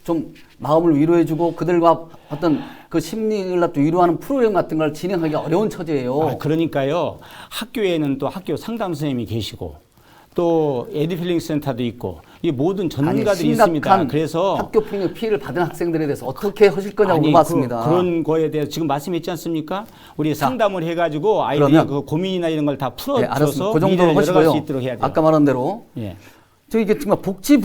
S3: 좀 마음을 위로해주고 그들과 어떤 그 심리를 또 위로하는 프로그램 같은 걸 진행하기가 어려운 처지예요.
S2: 그러니까요. 학교에는 또 학교 상담 선생님이 계시고 또 에듀필링 센터도 있고 이 모든 전문가들이 있습니다. 그래서
S3: 학교 폭력 피해를 받은 학생들에 대해서 어떻게 하실 거냐고 물어봤습니다.
S2: 그런 거에 대해서 지금 말씀했지 않습니까? 우리 상담을 해가지고 아이들이 그 고민이나 이런 걸 다 풀어줘서
S3: 그 정도로
S2: 열어갈 수 있도록 해야 돼요.
S3: 아까 말한 대로 저희 이게 정말 복지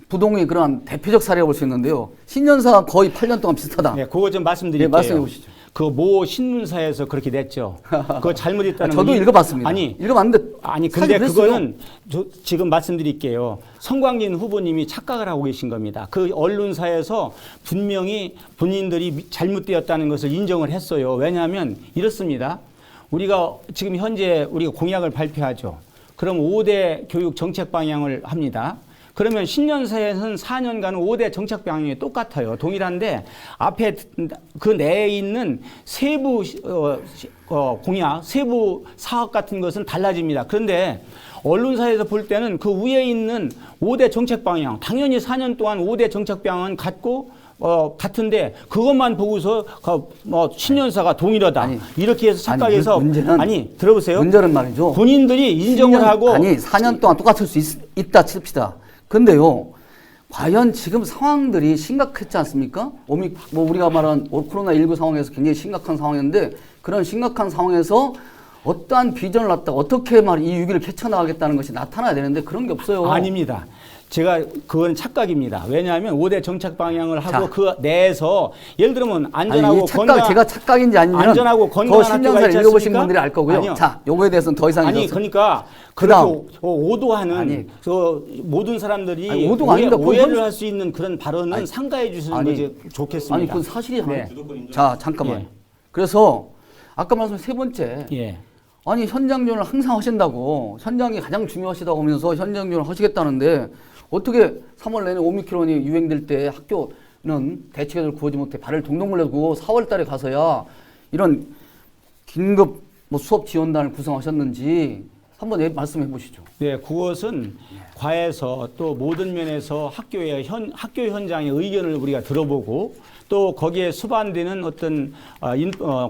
S3: 부동의 그러한 대표적 사례가 볼 수 있는데요. 신년사가 거의 8년 동안 비슷하다.
S2: 그거 좀 말씀드릴게요.
S3: 말씀해 보시죠.
S2: 그 모 신문사에서 그렇게 냈죠. 그거 잘못했다는
S3: 저도 읽어봤습니다. 읽어봤는데
S2: 근데 그거는 지금 말씀드릴게요. 성광진 후보님이 착각을 하고 계신 겁니다. 그 언론사에서 분명히 본인들이 잘못되었다는 것을 인정을 했어요. 왜냐하면 이렇습니다. 우리가 지금 현재 우리가 공약을 발표하죠. 그럼 5대 교육 정책 방향을 합니다. 그러면 신년사에서는 4년간은 5대 정책 방향이 똑같아요. 동일한데 앞에 그 내에 있는 세부 공약, 세부 사업 같은 것은 달라집니다. 그런데 언론사에서 볼 때는 그 위에 있는 5대 정책 방향, 당연히 4년 동안 5대 정책 방향은 같은데 그것만 보고서 신년사가 동일하다. 이렇게 해서 착각해서 들어보세요.
S3: 문제는 말이죠.
S2: 본인들이 인정을 하고
S3: 4년 동안 똑같을 수 있다 칩시다. 근데요, 과연 지금 상황들이 심각했지 않습니까? 우리가 말한 코로나19 상황에서 굉장히 심각한 상황이었는데 그런 심각한 상황에서 어떠한 비전을 놨다가 어떻게 이 위기를 헤쳐나가겠다는 것이 나타나야 되는데 그런 게 없어요.
S2: 아닙니다. 제가 그건 착각입니다. 왜냐하면 5대 정책 방향을 하고
S3: 자.
S2: 그 내에서 예를 들면 안전하고
S3: 아니, 이 착각, 제가 착각인지 아니면
S2: 안전하고
S3: 더
S2: 건강한 학교가
S3: 신년사를
S2: 있지
S3: 읽어보신
S2: 않습니까?
S3: 분들이 알 거고요.
S2: 아니요.
S3: 자, 요거에 대해서는 더 이상
S2: 아니
S3: 이렇습니다.
S2: 그러니까
S3: 그다음.
S2: 그렇게 오도하는
S3: 아니.
S2: 저 모든 사람들이
S3: 아니, 오도가 아닙니다. 그건
S2: 오해를
S3: 현-
S2: 할 수 있는 그런 발언은
S3: 아니,
S2: 상가해 주시는
S3: 아니,
S2: 것이 좋겠습니다.
S3: 아니, 그건 사실이잖아요.
S2: 네.
S3: 자, 잠깐만.
S2: 예.
S3: 그래서 아까 말씀한 세 번째.
S2: 예.
S3: 아니, 현장 지원을 항상 하신다고, 현장이 가장 중요하시다고 하면서 현장 지원을 하시겠다는데 어떻게 3월 내내 오미크론이 유행될 때 학교는 대책을 구하지 못해 발을 동동 물려고 4월 달에 가서야 이런 긴급 뭐 수업 지원단을 구성하셨는지 한번 말씀해 보시죠.
S2: 네, 그것은 과에서 또 모든 면에서 학교 현장의 의견을 우리가 들어보고 또 거기에 수반되는 어떤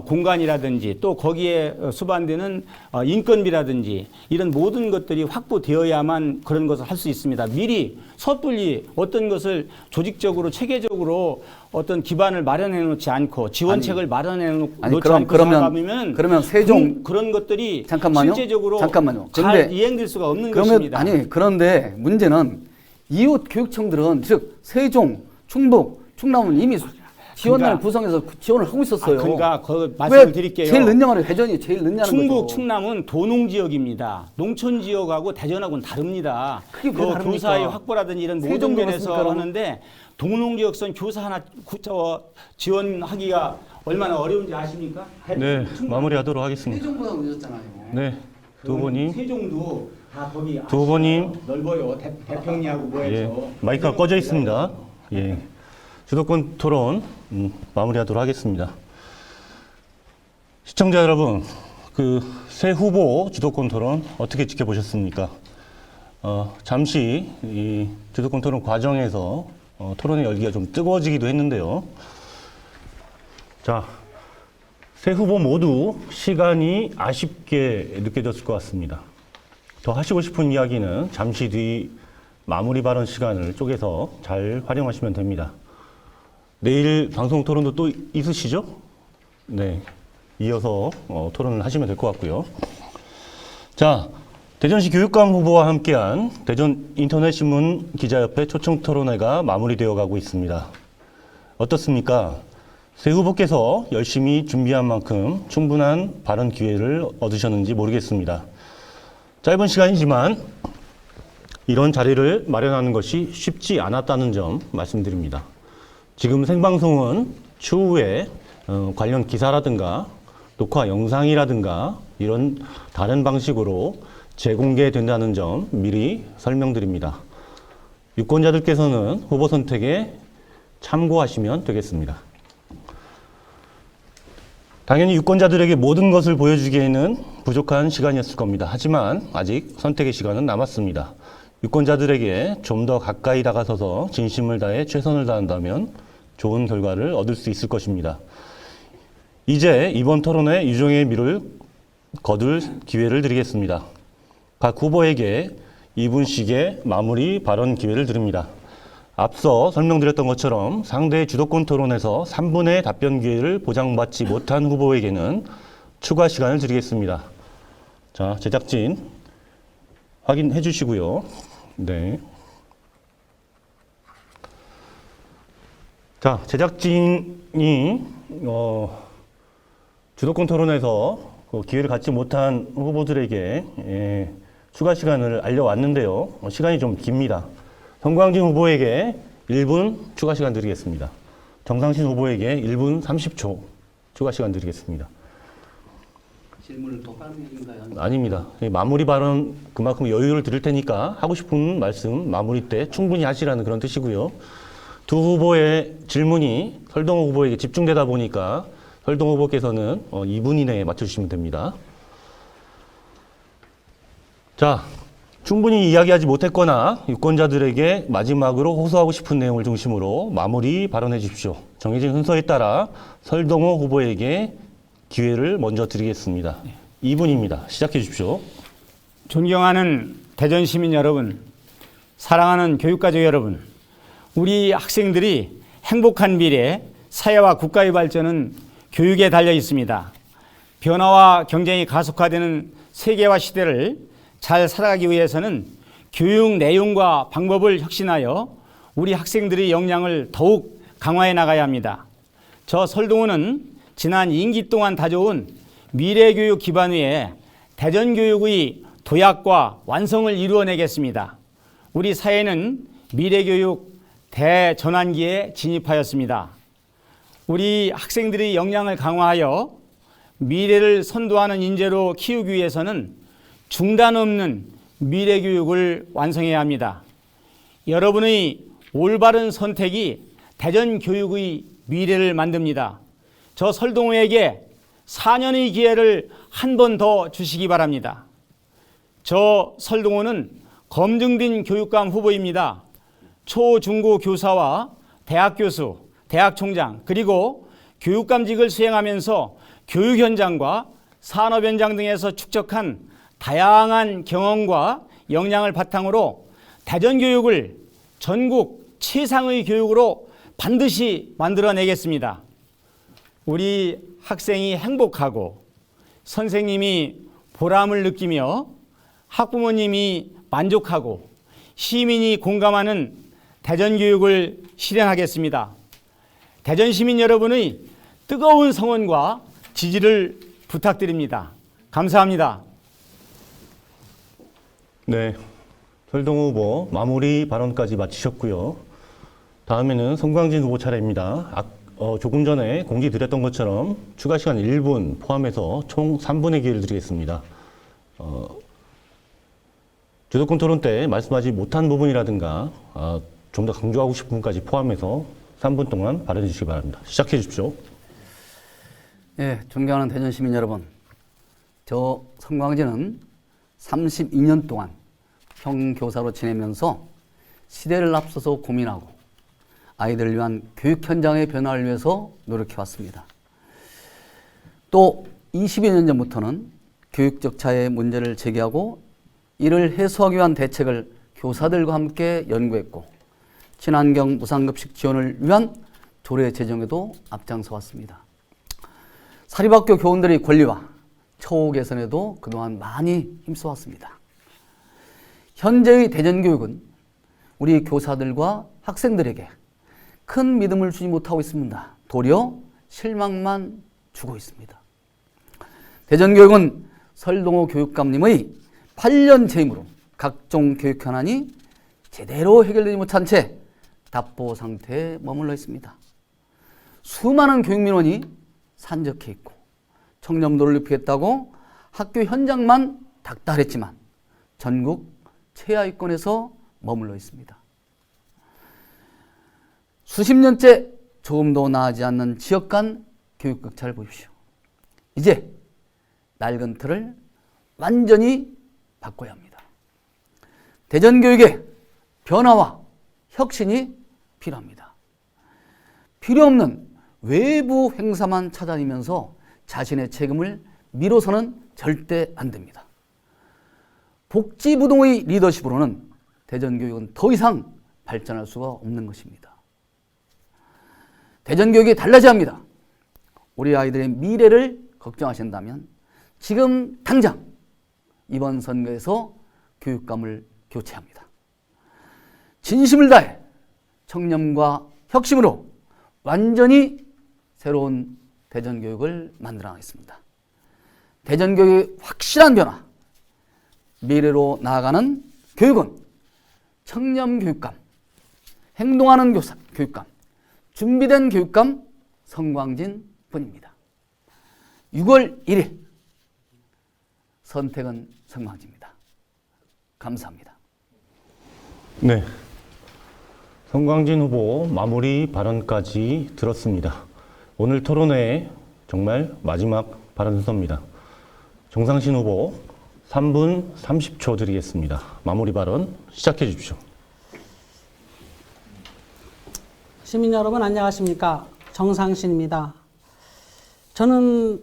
S2: 공간이라든지 또 거기에 수반되는 인건비라든지 이런 모든 것들이 확보되어야만 그런 것을 할 수 있습니다. 미리 섣불리 어떤 것을 조직적으로 체계적으로 어떤 기반을 마련해 놓지 않고 지원책을 마련해 놓지 않고
S3: 그러면 세종
S2: 그런 것들이
S3: 잠깐만요.
S2: 실제적으로
S3: 잠깐만요.
S2: 잘 이행될 수가 없는 것입니다.
S3: 아니, 그런데 문제는 이웃 교육청들은 즉 세종, 충북, 충남은 이미 지원단을 구성해서 지원을 하고 있었어요.
S2: 그러니까 그 말씀을 드릴게요.
S3: 제일 늦냐면 회전이 제일 늦냐는
S2: 충북,
S3: 거죠.
S2: 충남은 도농 지역입니다. 농촌 지역하고 대전하고는 다릅니다.
S3: 그게 왜
S2: 그
S3: 다릅니까?
S2: 교사의 확보라든지 이런 모든
S3: 세종도
S2: 면에서
S3: 그렇습니까,
S2: 하는데 동농 지역선 교사 하나 지원하기가 얼마나 어려운지 아십니까?
S1: 네, 마무리하도록 하겠습니다.
S3: 세종보다 늦었잖아요.
S1: 네, 두 후보님.
S2: 세종도 다 거기
S1: 두 후보님.
S2: 넓어요. 대평리하고 뭐해서.
S1: 예, 마이크가 꺼져 있습니다. 예, 주도권 토론 마무리하도록 하겠습니다. 시청자 여러분, 그 새 후보 주도권 토론 어떻게 지켜보셨습니까? 잠시 이 주도권 토론 과정에서 토론의 열기가 좀 뜨거워지기도 했는데요. 자, 새 후보 모두 시간이 아쉽게 느껴졌을 것 같습니다. 더 하시고 싶은 이야기는 잠시 뒤 마무리 발언 시간을 쪼개서 잘 활용하시면 됩니다. 내일 방송 토론도 또 있으시죠? 네. 이어서 토론을 하시면 될 것 같고요. 자, 대전시 교육감 후보와 함께한 대전 인터넷신문 기자협회 초청 토론회가 마무리되어 가고 있습니다. 어떻습니까? 새 후보께서 열심히 준비한 만큼 충분한 발언 기회를 얻으셨는지 모르겠습니다. 짧은 시간이지만 이런 자리를 마련하는 것이 쉽지 않았다는 점 말씀드립니다. 지금 생방송은 추후에 관련 기사라든가 녹화 영상이라든가 이런 다른 방식으로 재공개된다는 점 미리 설명드립니다. 유권자들께서는 후보 선택에 참고하시면 되겠습니다. 당연히 유권자들에게 모든 것을 보여주기에는 부족한 시간이었을 겁니다. 하지만 아직 선택의 시간은 남았습니다. 유권자들에게 좀 더 가까이 다가서서 진심을 다해 최선을 다한다면 좋은 결과를 얻을 수 있을 것입니다. 이제 이번 토론회 유종의 미를 거둘 기회를 드리겠습니다. 각 후보에게 2분씩의 마무리 발언 기회를 드립니다. 앞서 설명드렸던 것처럼 상대의 주도권 토론에서 3분의 답변 기회를 보장받지 못한 후보에게는 추가 시간을 드리겠습니다. 자, 제작진 확인해 주시고요. 네. 자, 제작진이 주도권 토론에서 기회를 갖지 못한 후보들에게 추가 시간을 알려왔는데요. 시간이 좀 깁니다. 정광진 후보에게 1분 추가 시간 드리겠습니다. 정상신 후보에게 1분 30초 추가 시간 드리겠습니다.
S3: 질문을 더 빠르게 해준다.
S1: 아닙니다. 마무리 발언 그만큼 여유를 드릴 테니까 하고 싶은 말씀 마무리 때 충분히 하시라는 그런 뜻이고요. 두 후보의 질문이 설동호 후보에게 집중되다 보니까 설동호 후보께서는 2분 이내에 맞춰주시면 됩니다. 자, 충분히 이야기하지 못했거나 유권자들에게 마지막으로 호소하고 싶은 내용을 중심으로 마무리 발언해 주십시오. 정해진 순서에 따라 설동호 후보에게 기회를 먼저 드리겠습니다. 2분입니다. 시작해 주십시오.
S2: 존경하는 대전 시민 여러분, 사랑하는 교육가족 여러분, 우리 학생들이 행복한 미래, 사회와 국가의 발전은 교육에 달려 있습니다. 변화와 경쟁이 가속화되는 세계화 시대를 잘 살아가기 위해서는 교육 내용과 방법을 혁신하여 우리 학생들의 역량을 더욱 강화해 나가야 합니다. 저 설동호는 지난 임기 동안 다져온 미래교육 기반 위에 대전교육의 도약과 완성을 이루어내겠습니다. 우리 사회는 미래교육 대전환기에 진입하였습니다. 우리 학생들의 역량을 강화하여 미래를 선도하는 인재로 키우기 위해서는 중단 없는 미래교육을 완성해야 합니다. 여러분의 올바른 선택이 대전교육의 미래를 만듭니다. 저 설동호에게 4년의 기회를 한 번 더 주시기 바랍니다. 저 설동호는 검증된 교육감 후보입니다. 초, 중고 교사와 대학 교수, 대학 총장, 그리고 교육감직을 수행하면서 교육 현장과 산업 현장 등에서 축적한 다양한 경험과 역량을 바탕으로 대전교육을 전국 최상의 교육으로 반드시 만들어내겠습니다. 우리 학생이 행복하고 선생님이 보람을 느끼며 학부모님이 만족하고 시민이 공감하는 대전교육을 실현하겠습니다. 대전시민 여러분의 뜨거운 성원과 지지를 부탁드립니다. 감사합니다.
S1: 네, 설동호 후보 마무리 발언까지 마치셨고요. 다음에는 송광진 후보 차례입니다. 조금 전에 공지드렸던 것처럼 추가 시간 1분 포함해서 총 3분의 기회를 드리겠습니다. 주도권 토론 때 말씀하지 못한 부분이라든가 좀 더 강조하고 싶은 부분까지 포함해서 3분 동안 발언해 주시기 바랍니다. 시작해 주십시오.
S3: 예, 존경하는 대전 시민 여러분, 저 성광진은 32년 동안 평교사로 지내면서 시대를 앞서서 고민하고 아이들을 위한 교육 현장의 변화를 위해서 노력해왔습니다. 또 20여 년 전부터는 교육적 차이의 문제를 제기하고 이를 해소하기 위한 대책을 교사들과 함께 연구했고 친환경 무상급식 지원을 위한 조례 제정에도 앞장서 왔습니다. 사립학교 교원들의 권리와 처우 개선에도 그동안 많이 힘써왔습니다. 현재의 대전교육은 우리 교사들과 학생들에게 큰 믿음을 주지 못하고 있습니다. 도리어 실망만 주고 있습니다. 대전교육은 설동호 교육감님의 8년 재임으로 각종 교육 현안이 제대로 해결되지 못한 채 답보 상태에 머물러 있습니다. 수많은 교육민원이 산적해 있고 청렴도를 높이겠다고 학교 현장만 닥달했지만 전국 최하위권에서 머물러 있습니다. 수십 년째 조금도 나아지지 않는 지역 간 교육 격차를 보십시오. 이제 낡은 틀을 완전히 바꿔야 합니다. 대전교육의 변화와 혁신이 필요합니다. 필요 없는 외부 행사만 찾아다니면서 자신의 책임을 미뤄서는 절대 안 됩니다. 복지부동의 리더십으로는 대전교육은 더 이상 발전할 수가 없는 것입니다. 대전교육이 달라져야 합니다. 우리 아이들의 미래를 걱정하신다면 지금 당장 이번 선거에서 교육감을 교체합니다. 진심을 다해 청렴과 혁신으로 완전히 새로운 대전교육을 만들어 나가겠습니다. 대전교육의 확실한 변화, 미래로 나아가는 교육은 청렴교육감, 행동하는 교육감, 준비된 교육감 성광진 뿐입니다. 6월 1일 선택은 성광진입니다. 감사합니다.
S1: 네, 송광진 후보 마무리 발언까지 들었습니다. 오늘 토론회의 정말 마지막 발언 순서입니다. 정상신 후보 3분 30초 드리겠습니다. 마무리 발언 시작해 주십시오.
S4: 시민 여러분 안녕하십니까? 정상신입니다. 저는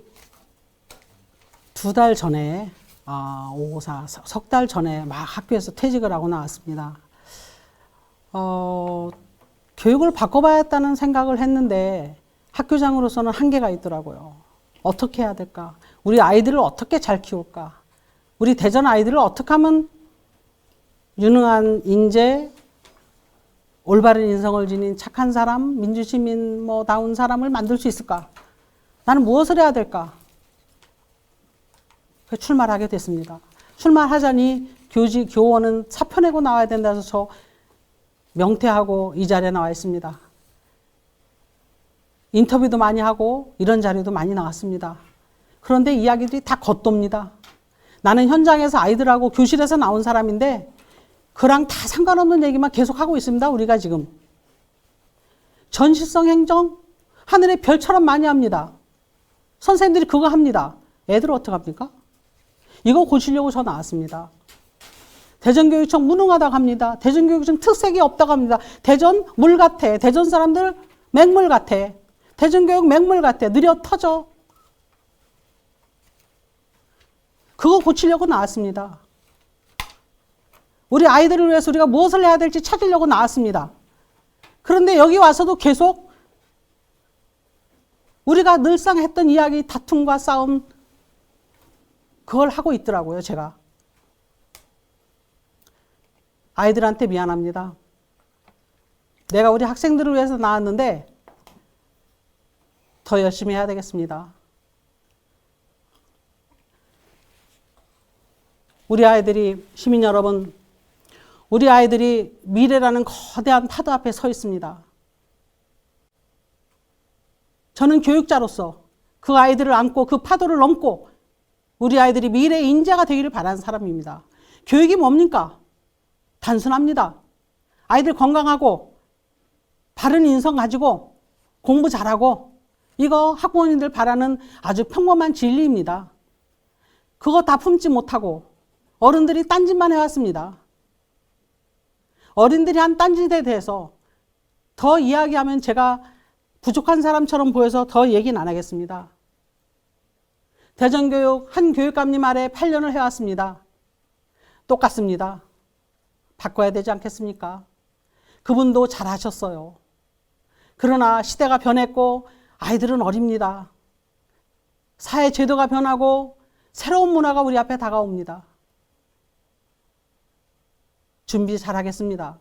S4: 2달 전에 554 석 달 전에 막 학교에서 퇴직을 하고 나왔습니다. 교육을 바꿔봐야겠다는 생각을 했는데 학교장으로서는 한계가 있더라고요. 어떻게 해야 될까? 우리 아이들을 어떻게 잘 키울까? 우리 대전 아이들을 어떻게 하면 유능한 인재, 올바른 인성을 지닌 착한 사람, 민주시민 다운 사람을 만들 수 있을까? 나는 무엇을 해야 될까? 출마를 하게 됐습니다. 출마하자니 교원은 사표 내고 나와야 된다 해서 저 명퇴하고 이 자리에 나와 있습니다. 인터뷰도 많이 하고 이런 자리도 많이 나왔습니다. 그런데 이야기들이 다 겉돕니다. 나는 현장에서 아이들하고 교실에서 나온 사람인데 그랑 다 상관없는 얘기만 계속하고 있습니다. 우리가 지금. 전시성 행정 하늘의 별처럼 많이 합니다. 선생님들이 그거 합니다. 애들 어떡합니까? 이거 고치려고 저 나왔습니다. 대전교육청 무능하다고 합니다. 대전교육청 특색이 없다고 합니다. 대전 물 같아. 대전 사람들 맹물 같아. 대전교육 맹물 같아. 느려 터져. 그거 고치려고 나왔습니다. 우리 아이들을 위해서 우리가 무엇을 해야 될지 찾으려고 나왔습니다. 그런데 여기 와서도 계속 우리가 늘상 했던 이야기, 다툼과 싸움, 그걸 하고 있더라고요, 제가. 아이들한테 미안합니다. 내가 우리 학생들을 위해서 나왔는데 더 열심히 해야 되겠습니다. 우리 아이들이, 시민 여러분, 우리 아이들이 미래라는 거대한 파도 앞에 서 있습니다. 저는 교육자로서 그 아이들을 안고 그 파도를 넘고 우리 아이들이 미래의 인재가 되기를 바라는 사람입니다. 교육이 뭡니까? 단순합니다. 아이들 건강하고 바른 인성 가지고 공부 잘하고 이거 학부모님들 바라는 아주 평범한 진리입니다. 그거 다 품지 못하고 어른들이 딴짓만 해왔습니다. 어른들이 한 딴짓에 대해서 더 이야기하면 제가 부족한 사람처럼 보여서 더 얘기는 안 하겠습니다. 대전교육 한 교육감님 아래 8년을 해왔습니다. 똑같습니다. 바꿔야 되지 않겠습니까? 그분도 잘하셨어요. 그러나 시대가 변했고 아이들은 어립니다. 사회 제도가 변하고 새로운 문화가 우리 앞에 다가옵니다. 준비 잘하겠습니다.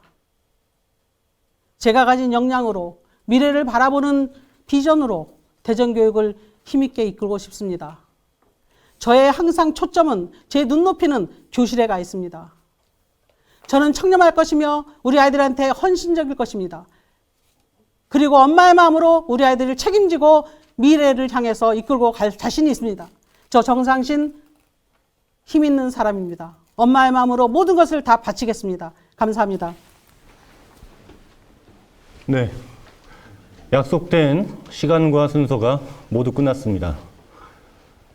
S4: 제가 가진 역량으로 미래를 바라보는 비전으로 대전교육을 힘있게 이끌고 싶습니다. 저의 항상 초점은, 제 눈높이는 교실에 가 있습니다. 저는 청렴할 것이며 우리 아이들한테 헌신적일 것입니다. 그리고 엄마의 마음으로 우리 아이들을 책임지고 미래를 향해서 이끌고 갈 자신이 있습니다. 저 정상신 힘 있는 사람입니다. 엄마의 마음으로 모든 것을 다 바치겠습니다. 감사합니다.
S1: 네. 약속된 시간과 순서가 모두 끝났습니다.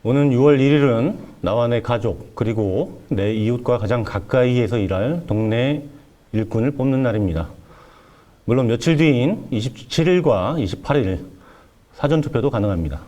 S1: 오는 6월 1일은 나와 내 가족 그리고 내 이웃과 가장 가까이에서 일할 동네 일꾼을 뽑는 날입니다. 물론 며칠 뒤인 27일과 28일 사전투표도 가능합니다.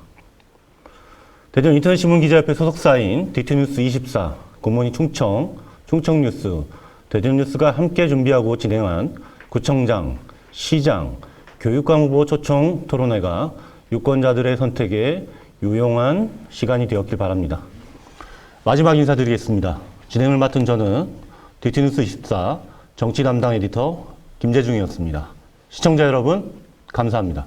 S1: 대전 인터넷신문 기자협회 소속사인 DT뉴스24, 굿모닝 충청, 충청뉴스, 대전뉴스가 함께 준비하고 진행한 구청장, 시장, 교육감 후보 초청 토론회가 유권자들의 선택에 유용한 시간이 되었길 바랍니다. 마지막 인사드리겠습니다. 진행을 맡은 저는 DT뉴스24 정치 담당 에디터 김재중이었습니다. 시청자 여러분, 감사합니다.